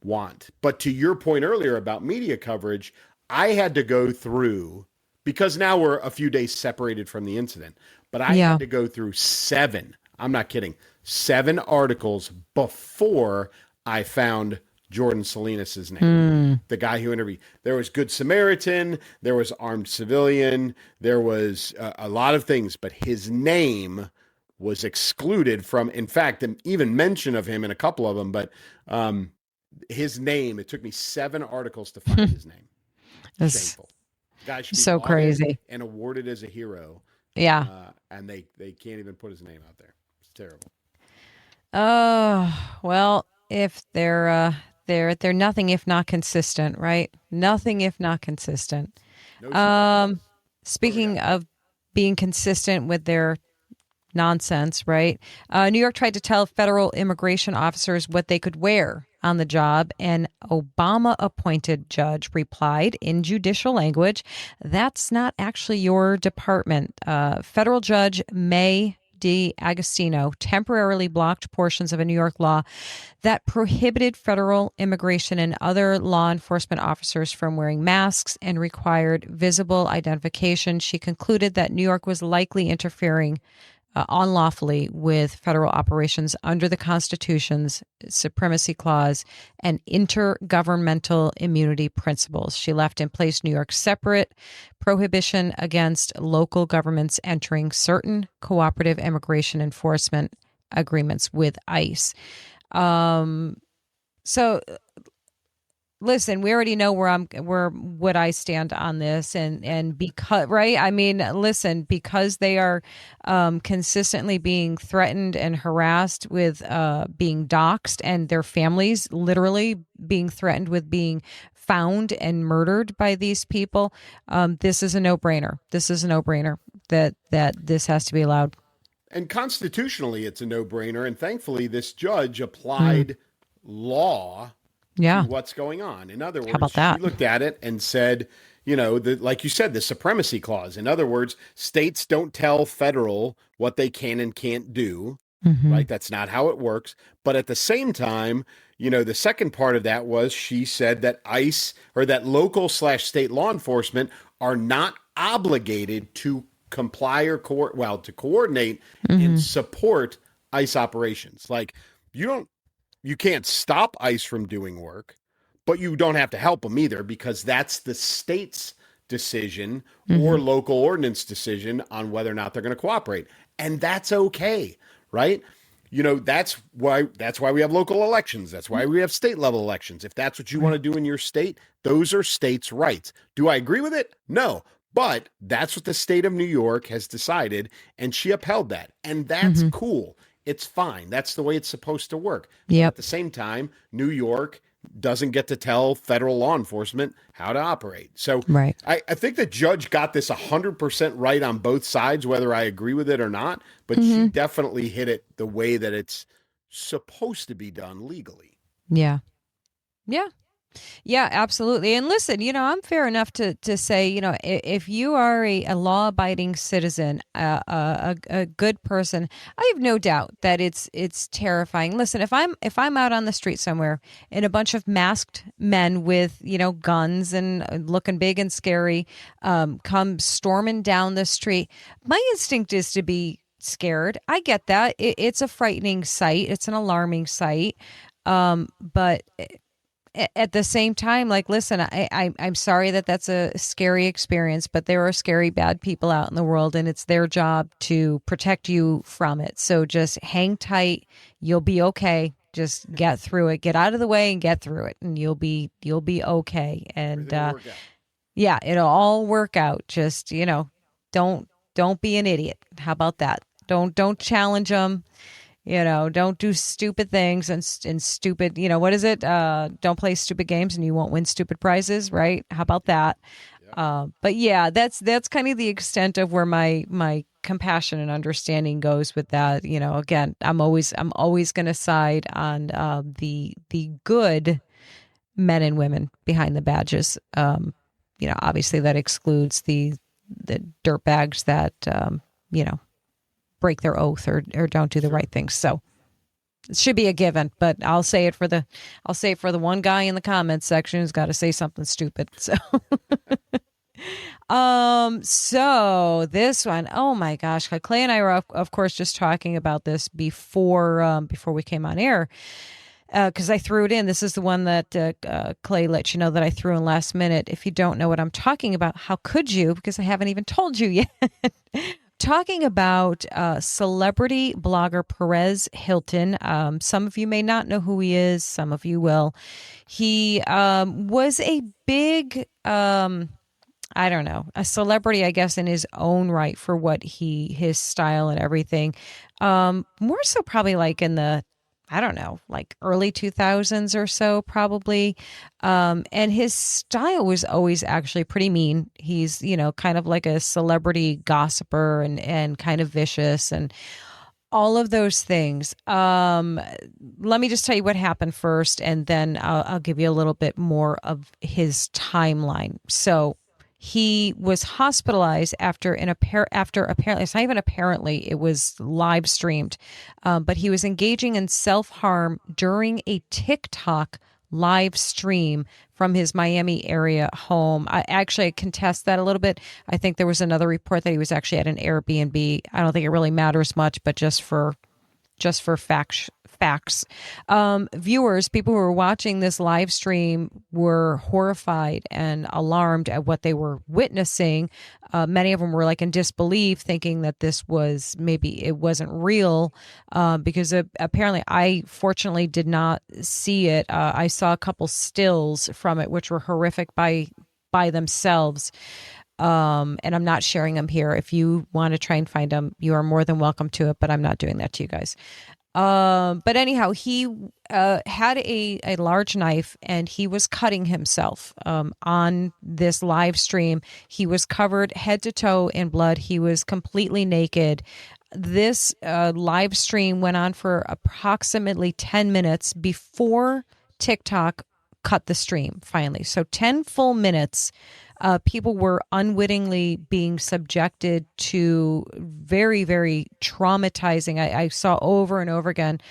want. But to your point earlier about media coverage, I had to go through, because now we're a few days separated from the incident, but I had to go through 7, I'm not kidding, 7 articles before I found Jordan Salinas' name, the guy who interviewed. There was Good Samaritan, there was Armed Civilian, there was a lot of things, but his name was excluded from, in fact, even mention of him in a couple of them, but his name, it took me 7 articles to find his name. Shameful. Guy should be So crazy and awarded as a hero. Yeah. And they can't even put his name out there. It's terrible. Oh, well, if they're nothing if not consistent, right? Nothing if not consistent. No Speaking of being consistent with their nonsense, right? New York tried to tell federal immigration officers what they could wear on the job. An Obama-appointed judge replied in judicial language, "That's not actually your department." Federal Judge May D'Agostino temporarily blocked portions of a New York law that prohibited federal immigration and other law enforcement officers from wearing masks and required visible identification. She concluded that New York was likely interfering unlawfully with federal operations under the Constitution's Supremacy Clause and intergovernmental immunity principles. She left in place New York's separate prohibition against local governments entering certain cooperative immigration enforcement agreements with ICE. So listen, we already know what I stand on this, and because, right? I mean, listen, because they are consistently being threatened and harassed with being doxxed, and their families literally being threatened with being found and murdered by these people. This is a no-brainer. This is a no-brainer that this has to be allowed. And constitutionally, it's a no-brainer. And thankfully, this judge applied law to what's going on. In other words, how about that? She looked at it and said, like you said, the Supremacy Clause. In other words, states don't tell federal what they can and can't do, right? That's not how it works. But at the same time, the second part of that was she said that ICE, or that local/state law enforcement, are not obligated to comply or to coordinate and support ICE operations. Like, you can't stop ICE from doing work, but you don't have to help them either, because that's the state's decision or local ordinance decision on whether or not they're going to cooperate. And that's okay, right? That's why we have local elections. That's why we have state level elections. If that's what you want to do in your state, those are states' rights. Do I agree with it? No. But that's what the state of New York has decided, and she upheld that. And that's cool. It's fine. That's the way it's supposed to work. Yep. But at the same time, New York doesn't get to tell federal law enforcement how to operate. So right. I think the judge got this 100% right on both sides, whether I agree with it or not. But she definitely hit it the way that it's supposed to be done legally. Yeah. Yeah. Yeah, absolutely. And listen, I'm fair enough to say, if you are a law-abiding citizen, a good person, I have no doubt that it's terrifying. Listen, if I'm out on the street somewhere and a bunch of masked men with, guns and looking big and scary come storming down the street, my instinct is to be scared. I get that. It's a frightening sight. It's an alarming sight. But at the same time, like, listen, I'm sorry that that's a scary experience, but there are scary, bad people out in the world, and it's their job to protect you from it. So just hang tight. You'll be okay. Just get through it. Get out of the way and get through it, and you'll be okay. And yeah, it'll all work out. Just don't be an idiot. How about that? Don't challenge them. Don't do stupid things and stupid, what is it? Don't play stupid games and you won't win stupid prizes, right? How about that? But yeah, that's kind of the extent of where my compassion and understanding goes with that. You know, again, I'm always going to side on the good men and women behind the badges. You know, obviously that excludes the dirtbags that you know, break their oath or don't do the right things. So it should be a given, but I'll say it for the one guy in the comments section who's got to say something stupid. So so this one, oh my gosh, Clay and I were of course just talking about this before we came on air. Because I threw it in. This is the one that Clay let you know that I threw in last minute. If you don't know what I'm talking about, how could you? Because I haven't even told you yet. Talking about celebrity blogger Perez Hilton. Some of you may not know who he is. Some of you will. He was a big, I don't know, a celebrity, I guess, in his own right for what his style and everything. More so probably like in the, I don't know, like early 2000s or so, probably. And his style was always actually pretty mean. He's, you know, kind of like a celebrity gossiper and kind of vicious and all of those things. Let me just tell you what happened first, and then I'll give you a little bit more of his timeline. So he was hospitalized after apparently, it's not even apparently, it was live streamed, but he was engaging in self-harm during a TikTok live stream from his Miami area home. I actually contest that a little bit. I think there was another report that he was actually at an Airbnb. I don't think it really matters much, but just for facts. Viewers, people who were watching this live stream were horrified and alarmed at what they were witnessing. Many of them were like in disbelief, thinking that this was, maybe it wasn't real, because apparently I fortunately did not see it. I saw a couple stills from it, which were horrific by themselves. And I'm not sharing them here. If you want to try and find them, you are more than welcome to it, but I'm not doing that to you guys. But anyhow, he had a large knife and he was cutting himself on this live stream. He was covered head to toe in blood. He was completely naked. This live stream went on for approximately 10 minutes before TikTok cut the stream finally. So 10 full minutes. People were unwittingly being subjected to very, very traumatizing. I saw over and over again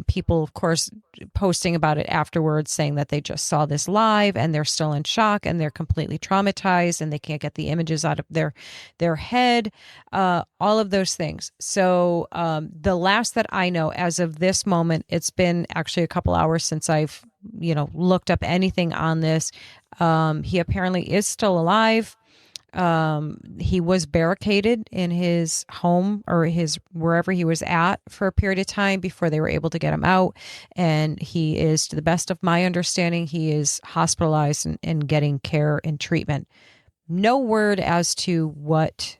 people, of course, posting about it afterwards, saying that they just saw this live and they're still in shock and they're completely traumatized and they can't get the images out of their head, all of those things. So the last that I know as of this moment, it's been actually a couple hours since I've looked up anything on this. He apparently is still alive. He was barricaded in his home or his wherever he was at for a period of time before they were able to get him out. And he is, to the best of my understanding, he is hospitalized and getting care and treatment. No word as to what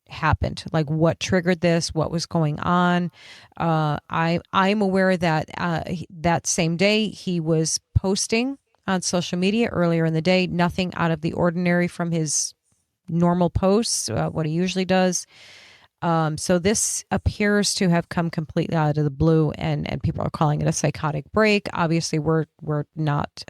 happened, like what triggered this, what was going on. I'm aware that that same day he was posting on social media earlier in the day, nothing out of the ordinary from his normal posts, what he usually does. So this appears to have come completely out of the blue, and people are calling it a psychotic break. Obviously, we're not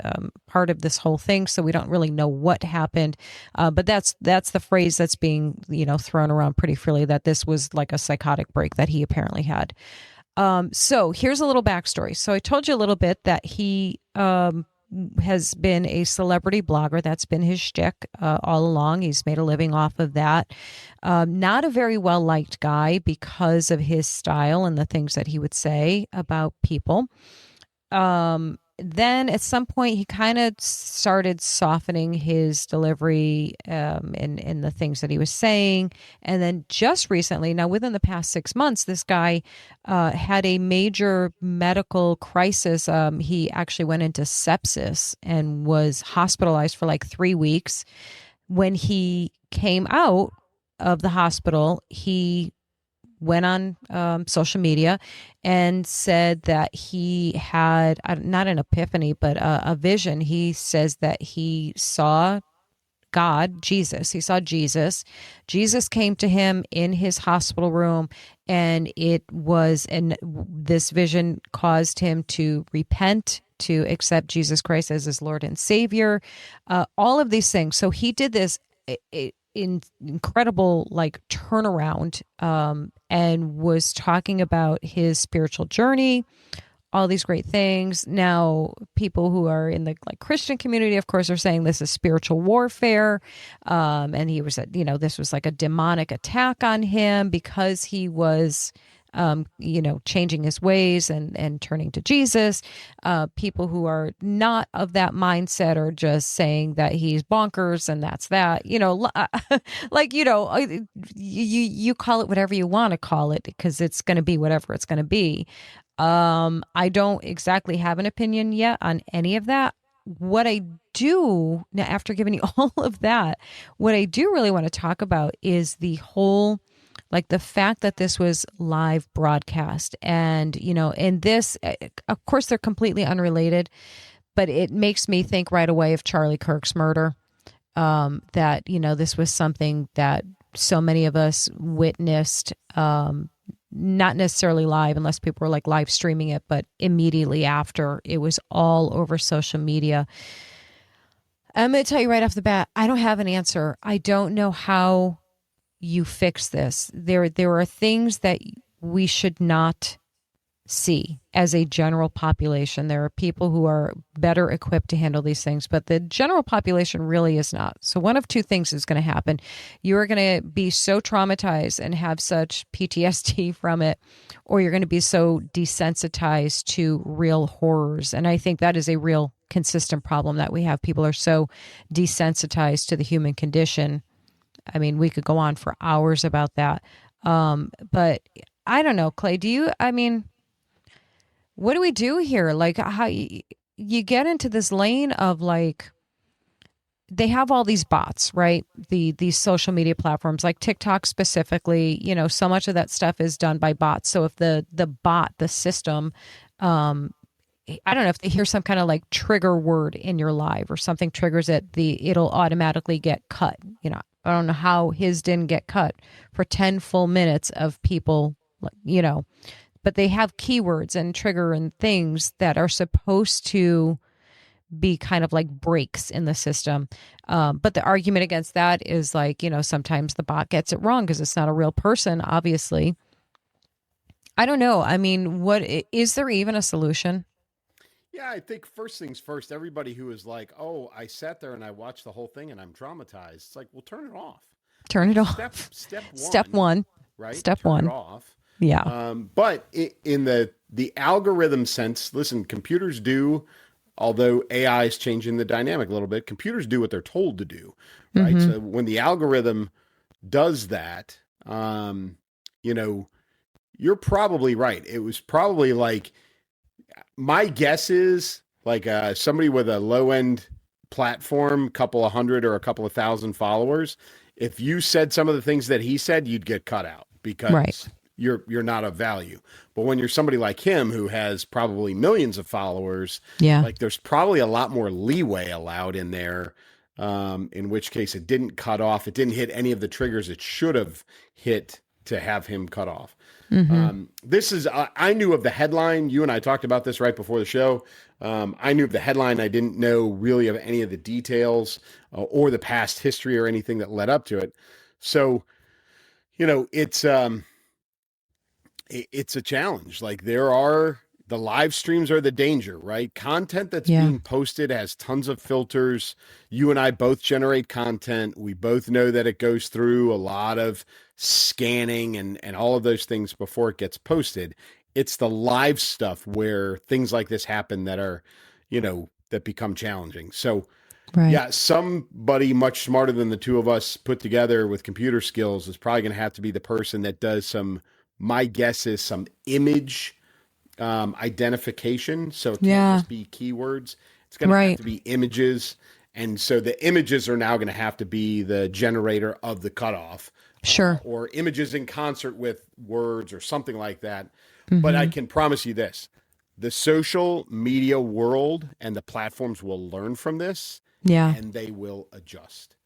part of this whole thing, so we don't really know what happened. But that's the phrase that's being thrown around pretty freely, that this was like a psychotic break that he apparently had. So here's a little backstory. So I told you a little bit that he has been a celebrity blogger. That's been his shtick all along. He's made a living off of that. Not a very well-liked guy because of his style and the things that he would say about people. Then at some point, he kind of started softening his delivery in the things that he was saying. And then just recently, now within the past 6 months, this guy had a major medical crisis. He actually went into sepsis and was hospitalized for like 3 weeks. When he came out of the hospital, he went on social media and said that he had not an epiphany, but a vision. He says that he saw God, Jesus. He saw Jesus. Jesus came to him in his hospital room, and this vision caused him to repent, to accept Jesus Christ as his Lord and Savior, all of these things. So he did this incredible turnaround, and was talking about his spiritual journey, all these great things. Now, people who are in the Christian community, of course, are saying this is spiritual warfare. And he was, this was like a demonic attack on him because he was, changing his ways and turning to Jesus. People who are not of that mindset are just saying that he's bonkers and that's that. You call it whatever you want to call it, because it's going to be whatever it's going to be. I don't exactly have an opinion yet on any of that. What I do now, after giving you all of that, what I do really want to talk about is the whole, the fact that this was live broadcast, and, and this, of course, they're completely unrelated, but it makes me think right away of Charlie Kirk's murder. That, this was something that so many of us witnessed, not necessarily live unless people were live streaming it, but immediately after, it was all over social media. I'm going to tell you right off the bat, I don't have an answer. I don't know how you fix this. There are things that we should not see as a general population. There are people who are better equipped to handle these things, but the general population really is not. So one of two things is going to happen. You are going to be so traumatized and have such PTSD from it, or you're going to be so desensitized to real horrors. And I think that is a real consistent problem that we have. People are so desensitized to the human condition. I mean, we could go on for hours about that. But I don't know, Clay, what do we do here? How you get into this lane of they have all these bots, right? These social media platforms like TikTok specifically, so much of that stuff is done by bots. So if the bot, the system, I don't know, if they hear some kind of trigger word in your live or something triggers it, it'll automatically get cut. I don't know how his didn't get cut for 10 full minutes of people, but they have keywords and trigger and things that are supposed to be kind of breaks in the system. But the argument against that is sometimes the bot gets it wrong because it's not a real person, obviously. I don't know. I mean, what is there even a solution? Yeah, I think first things first, everybody who is oh, I sat there and I watched the whole thing and I'm traumatized. It's well, turn it off. Turn it off. Step one. Right? Step turn one. It off. Yeah. But in the algorithm sense, listen, computers do, although AI is changing the dynamic a little bit, computers do what they're told to do, right? Mm-hmm. So when the algorithm does that, you're probably right. It was probably my guess is somebody with a low end platform, couple of hundred or a couple of thousand followers. If you said some of the things that he said, you'd get cut out because right. You're not of value. But when you're somebody like him who has probably millions of followers, yeah, there's probably a lot more leeway allowed in there. In which case it didn't cut off. It didn't hit any of the triggers it should have hit to have him cut off. Mm-hmm. This is, I knew of the headline. You and I talked about this right before the show. I knew of the headline. I didn't know really of any of the details or the past history or anything that led up to it. So, it's a challenge. The live streams are the danger, right? Content that's being posted has tons of filters. You and I both generate content. We both know that it goes through a lot of scanning and all of those things before it gets posted. It's the live stuff where things like this happen that are, that become challenging. So right. Yeah, somebody much smarter than the two of us put together with computer skills is probably going to have to be the person that does my guess is some image identification. So it can't just be keywords. It's going to have to be images. And so the images are now going to have to be the generator of the cutoff. Sure. Or images in concert with words or something like that. Mm-hmm. But I can promise you this, the social media world and the platforms will learn from this. Yeah. And they will adjust.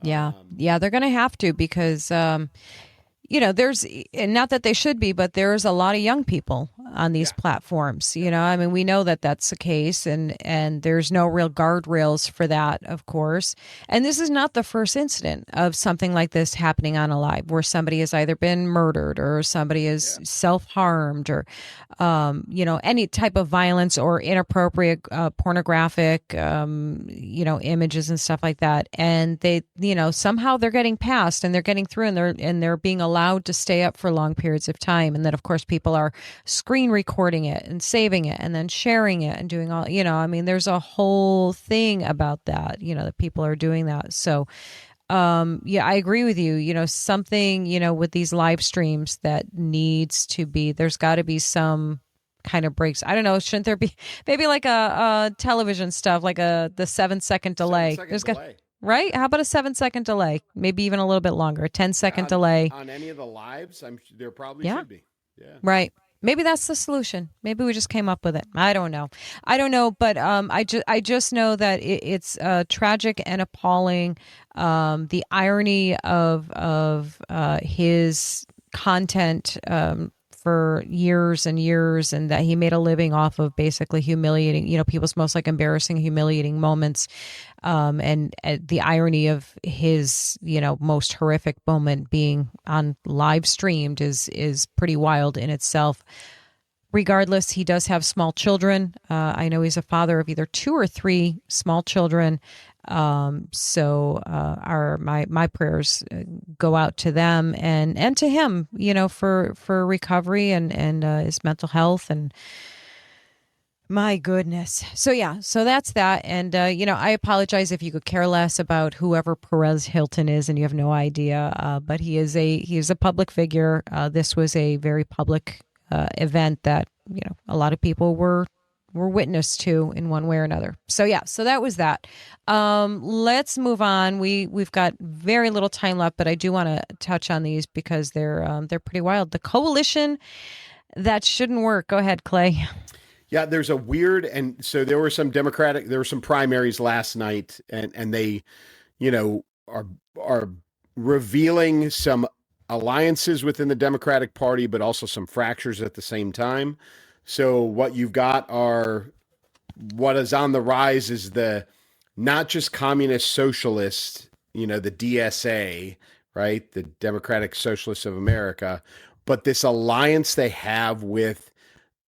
Yeah. Yeah, they're going to have to because, there's, and not that they should be, but there's a lot of young people on these platforms. I mean, we know that that's the case, and there's no real guardrails for that, of course. And this is not the first incident of something like this happening on a live, where somebody has either been murdered or somebody is self-harmed or, any type of violence or inappropriate pornographic, images and stuff like that. And they, somehow they're getting past and they're getting through and they're being allowed to stay up for long periods of time. And then, of course, people are screen recording it and saving it and then sharing it and doing all, there's a whole thing about that, that people are doing that. So, I agree with you, something, with these live streams that needs to be, there's got to be some kind of breaks. I don't know. Shouldn't there be maybe like a television stuff, like the 7-second delay? 7-second delay. Right? How about a 7-second delay? Maybe even a little bit longer, a 10-second delay. On any of the lives, there probably should be. Yeah. Right. Maybe that's the solution. Maybe we just came up with it. I don't know. But I just know that it's tragic and appalling. The irony of his content for years and years, and that he made a living off of basically humiliating, people's most embarrassing, humiliating moments. And the irony of his, most horrific moment being on live streamed is pretty wild in itself. Regardless, he does have small children. I know he's a father of either 2 or 3 small children. So my prayers go out to them and to him, for recovery and his mental health, and my goodness. So that's that. And, I apologize if you could care less about whoever Perez Hilton is and you have no idea. But he is a public figure. This was a very public event that, a lot of people were witness to in one way or another. So that was that. Let's move on. We've got very little time left, but I do want to touch on these because they're pretty wild. The coalition that shouldn't work. Go ahead, Clay. Yeah, there's a weird, and so there were some primaries last night, and they, are revealing some alliances within the Democratic Party, but also some fractures at the same time. So what you've got what is on the rise is not just communist socialist, the DSA, right? The Democratic Socialists of America, but this alliance they have with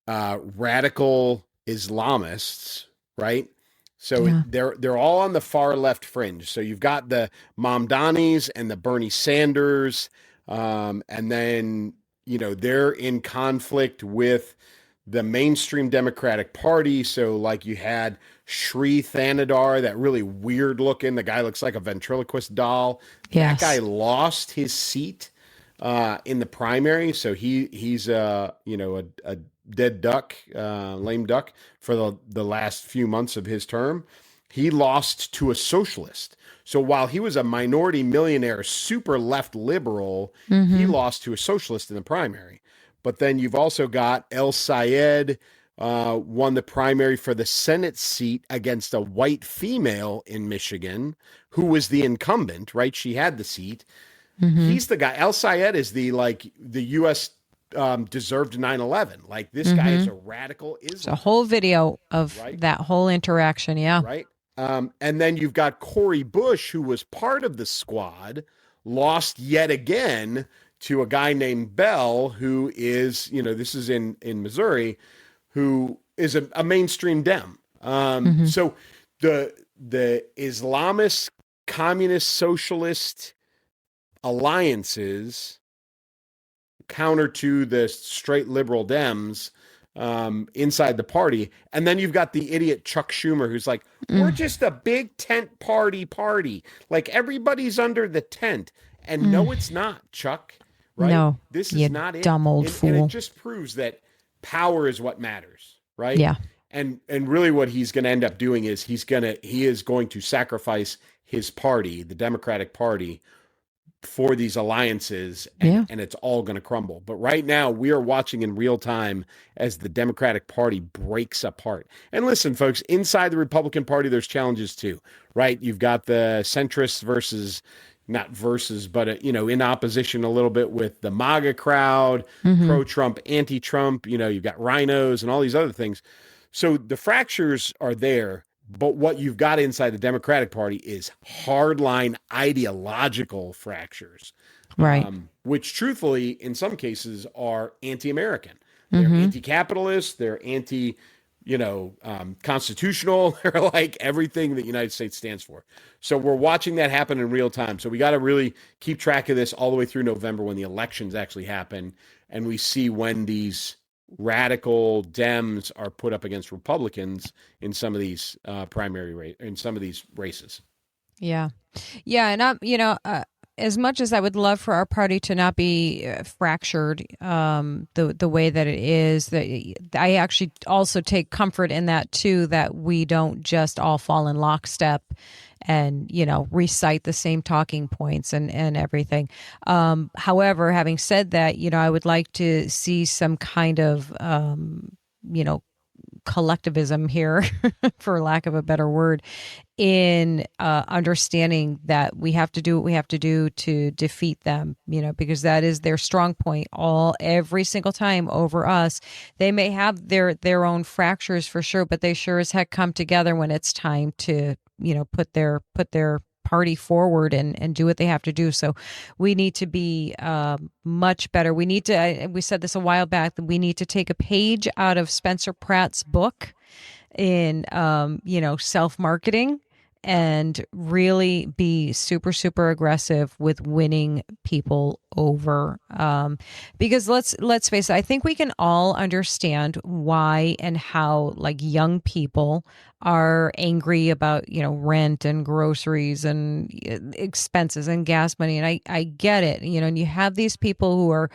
radical Islamists, right? So they're all on the far left fringe. So you've got the Mamdanis and the Bernie Sanders, and then they're in conflict with the mainstream Democratic Party. So like you had Sri Thanadar, that really weird looking, the guy looks like a ventriloquist doll. Yes. That guy lost his seat in the primary. So he's a dead duck, lame duck for the last few months of his term. He lost to a socialist. So while he was a minority millionaire, super left liberal, he lost to a socialist in the primary. But then you've also got El Sayed won the primary for the Senate seat against a white female in Michigan who was the incumbent, right? She had the seat. He's the guy. El Sayed is the U.S. Deserved 9/11. Like this guy is a radical Islam. It's a whole video of that whole interaction. Yeah. Right. And then you've got Cori Bush, who was part of the squad, lost yet again to a guy named Bell, who is, this is in Missouri, who is a mainstream Dem. So the Islamist, communist, socialist alliances counter to the straight liberal Dems inside the party. And then you've got the idiot Chuck Schumer, who's like, we're just a big tent party. Like everybody's under the tent. And no, it's not, Chuck. Right? No, this is not it. Dumb old fool. And it just proves that power is what matters, right? Yeah. And really what he's going to end up doing is he is going to sacrifice his party, the Democratic Party, for these alliances, and it's all going to crumble. But right now, we are watching in real time as the Democratic Party breaks apart. And listen, folks, inside the Republican Party, there's challenges too, right? You've got the centrists but in opposition a little bit with the MAGA crowd, pro-Trump, anti-Trump. You've got rhinos and all these other things. So the fractures are there. But what you've got inside the Democratic Party is hardline ideological fractures, right? Which truthfully, in some cases, are anti-American. They're anti-capitalist. They're constitutional. They're like everything that the United States stands for. So we're watching that happen in real time. So we got to really keep track of this all the way through November when the elections actually happen, and we see when these radical Dems are put up against Republicans in some of these races. Yeah. And as much as I would love for our party to not be fractured the way that it is, that I actually also take comfort in that too, that we don't just all fall in lockstep and recite the same talking points and everything. However, having said that, I would like to see some kind of collectivism here, for lack of a better word, in understanding that we have to do what we have to do to defeat them, because that is their strong point every single time over us. They may have their own fractures for sure, but they sure as heck come together when it's time to, put their party forward and do what they have to do. So we need to be much better. We said this a while back, that we need to take a page out of Spencer Pratt's book in, self-marketing, and really be super, super aggressive with winning people over. Because let's face it, I think we can all understand why and how young people are angry about, rent and groceries and expenses and gas money. And I get it, and you have these people who are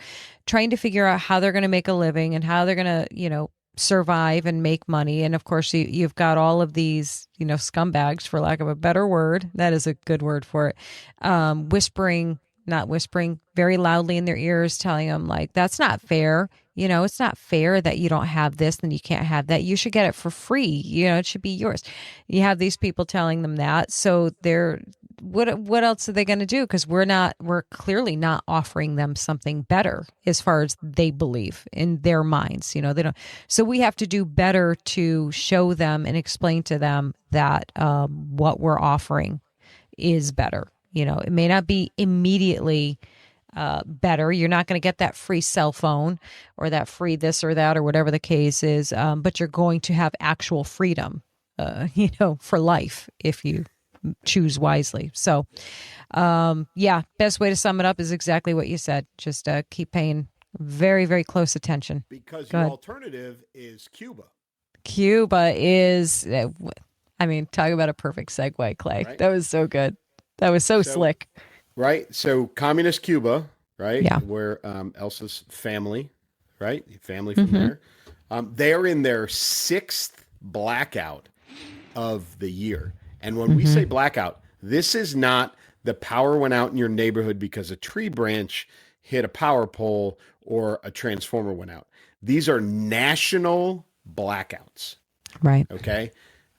trying to figure out how they're going to make a living and how they're going to, survive and make money. And of course, you've got all of these, scumbags, for lack of a better word. That is a good word for it. Not whispering very loudly in their ears, telling them that's not fair. It's not fair that you don't have this, then you can't have that. You should get it for free. It should be yours. You have these people telling them that. So what else are they going to do? Because we're clearly not offering them something better as far as they believe in their minds. They don't. So we have to do better to show them and explain to them that what we're offering is better. It may not be immediately better. You're not going to get that free cell phone or that free this or that or whatever the case is, but you're going to have actual freedom, for life if you choose wisely. So, best way to sum it up is exactly what you said. Just keep paying very, very close attention. Because your alternative is Cuba. Cuba is, talk about a perfect segue, Clay. Right? That was so good. That was so slick. Right. So communist Cuba, right? Yeah. Where Elsa's family, right? Family from there. They're in their 6th blackout of the year. And when we say blackout, this is not the power went out in your neighborhood because a tree branch hit a power pole or a transformer went out. These are national blackouts. Right. Okay.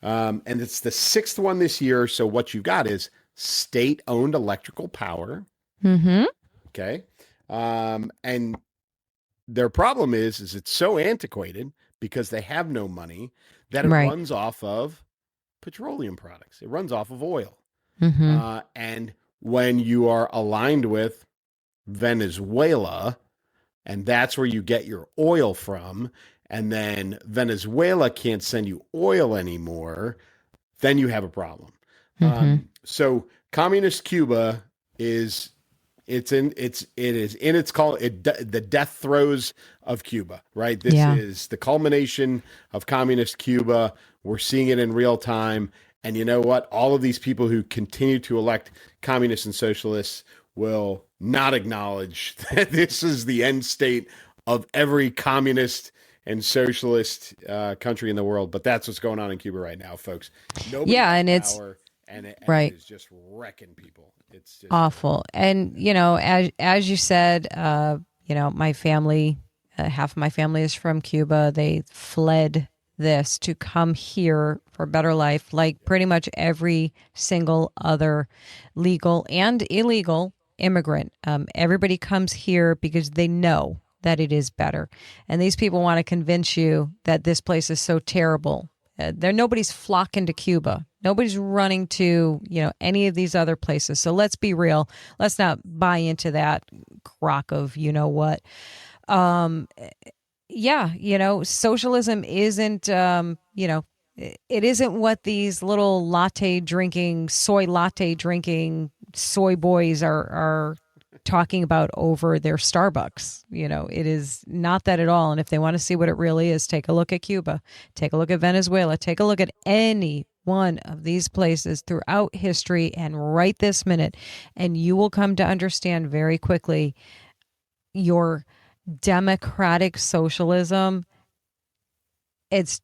And it's the 6th one this year. So what you've got is state-owned electrical power. Okay. And their problem is it's so antiquated because they have no money that it runs off of petroleum products. It runs off of oil. And when you are aligned with Venezuela, and that's where you get your oil from, and then Venezuela can't send you oil anymore, then you have a problem. So communist Cuba is the death throes of Cuba, right? This is the culmination of communist Cuba. We're seeing it in real time. And you know what? All of these people who continue to elect communists and socialists will not acknowledge that this is the end state of every communist and socialist country in the world. But that's what's going on in Cuba right now, folks. Nobody has power, and it Right. is just wrecking people. It's just Awful. And, as you said, my family, half of my family is from Cuba. They fled this to come here for a better life, like pretty much every single other legal and illegal immigrant. Everybody comes here because they know that it is better. And these people want to convince you that this place is so terrible. Nobody's flocking to Cuba. Nobody's running to, any of these other places. So let's be real. Let's not buy into that crock of what. Socialism isn't, it isn't what these little soy latte drinking soy boys are talking about over their Starbucks. It is not that at all. And if they want to see what it really is, take a look at Cuba, take a look at Venezuela, take a look at any one of these places throughout history and right this minute, and you will come to understand very quickly your democratic socialism. It's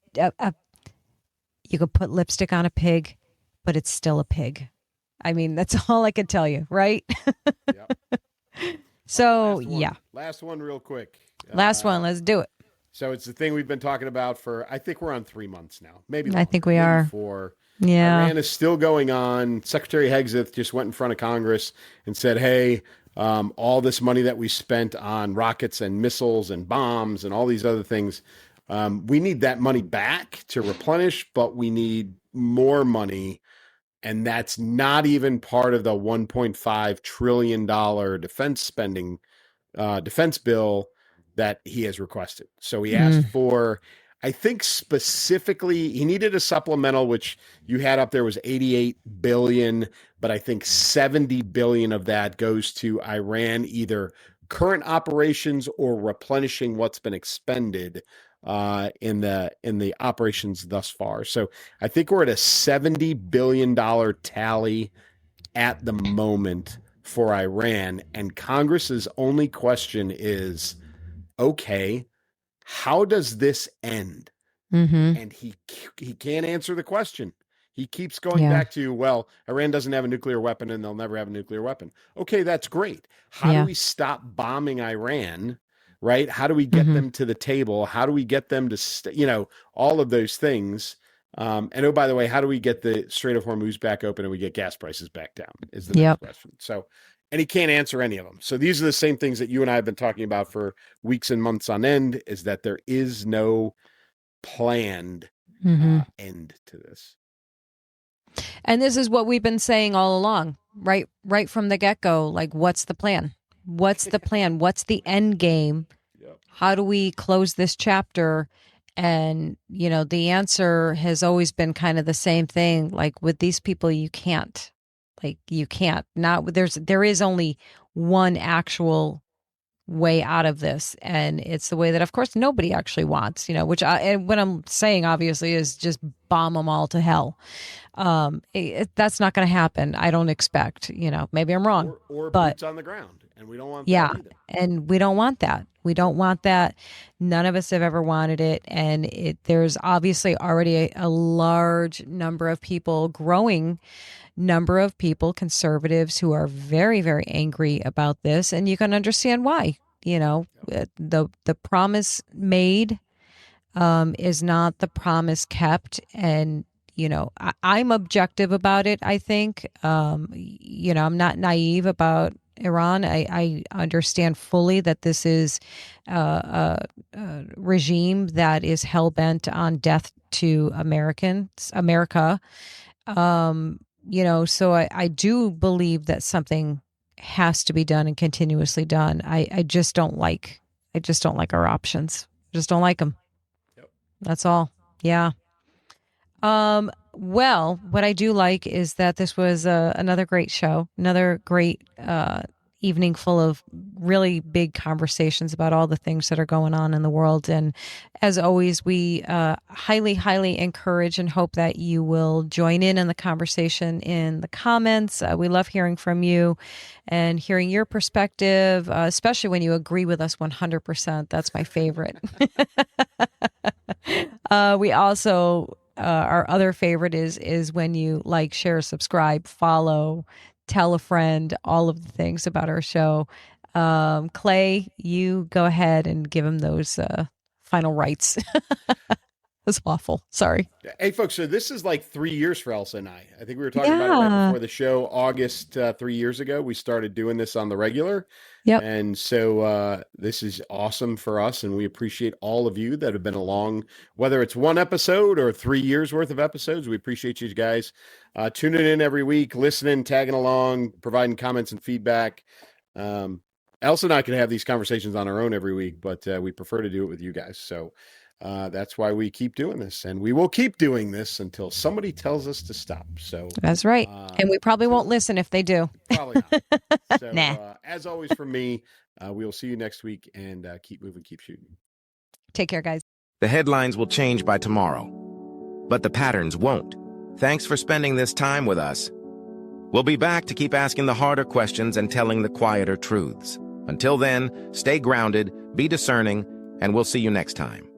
you could put lipstick on a pig, but it's still a pig. I mean, that's all I can tell you, right? Yep. So, Last one real quick. Last one. Let's do it. So it's the thing we've been talking about for, I think we're on 3 months now. Maybe I longer, think we maybe are. 4. Yeah. Iran is still going on. Secretary Hegseth just went in front of Congress and said, hey, all this money that we spent on rockets and missiles and bombs and all these other things, we need that money back to replenish, but we need more money. And that's not even part of the $1.5 trillion defense bill that he has requested. So he asked for, I think specifically, he needed a supplemental, which you had up there was 88 billion, but I think 70 billion of that goes to Iran, either current operations or replenishing what's been expended in the operations thus far. So I think we're at a $70 billion tally at the moment for Iran. And Congress's only question is, okay, how does this end? And he can't answer the question. He keeps going back to, well, Iran doesn't have a nuclear weapon and they'll never have a nuclear weapon. Okay, that's great. How do we stop bombing Iran? Right? How do we get them to the table? How do we get them to, all of those things? And oh, by the way, how do we get the Strait of Hormuz back open and we get gas prices back down is the next question. So, and he can't answer any of them. So these are the same things that you and I have been talking about for weeks and months on end, is that there is no planned end to this. And this is what we've been saying all along, right from the get-go. Like, what's the plan? What's the plan? What's the end game? Yep. How do we close this chapter? And, the answer has always been kind of the same thing. Like, with these people, you can't. There is only one actual way out of this. And it's the way that, of course, nobody actually wants, what I'm saying, obviously, is just bomb them all to hell. That's not going to happen. I don't expect, maybe I'm wrong. Or but boots on the ground. And we don't want that either. And we don't want that. We don't want that. None of us have ever wanted it. And there's obviously already a large number of people, growing number of people, conservatives, who are very, very angry about this. And you can understand why. The promise made is not the promise kept. And, I'm objective about it, I think. I'm not naive about Iran. I understand fully that this is a regime that is hell-bent on death to America. So I do believe that something has to be done and continuously done. I just don't like our options. I just don't like them. Yep. That's all. Yeah. Well, what I do like is that this was another great show, another great evening full of really big conversations about all the things that are going on in the world. And as always, we highly, highly encourage and hope that you will join in the conversation in the comments. We love hearing from you and hearing your perspective, especially when you agree with us 100%. That's my favorite. We also our other favorite is when you like, share, subscribe, follow, tell a friend, all of the things about our show. Clay, you go ahead and give him those final rights. That's awful. Sorry. Hey, folks, so this is like 3 years for Elsa and I. I think we were talking about it right before the show. August 3 years ago, we started doing this on the regular. Yep. And so this is awesome for us, and we appreciate all of you that have been along, whether it's one episode or 3 years worth of episodes. We appreciate you guys tuning in every week, listening, tagging along, providing comments and feedback. Elsa and I can have these conversations on our own every week, but we prefer to do it with you guys. So that's why we keep doing this, and we will keep doing this until somebody tells us to stop. So that's right. And we probably won't listen if they do. Probably not. So, Nah. As always from me, we will see you next week, and keep moving, keep shooting. Take care, guys. The headlines will change by tomorrow, but the patterns won't. Thanks for spending this time with us. We'll be back to keep asking the harder questions and telling the quieter truths. Until then, stay grounded, be discerning, and we'll see you next time.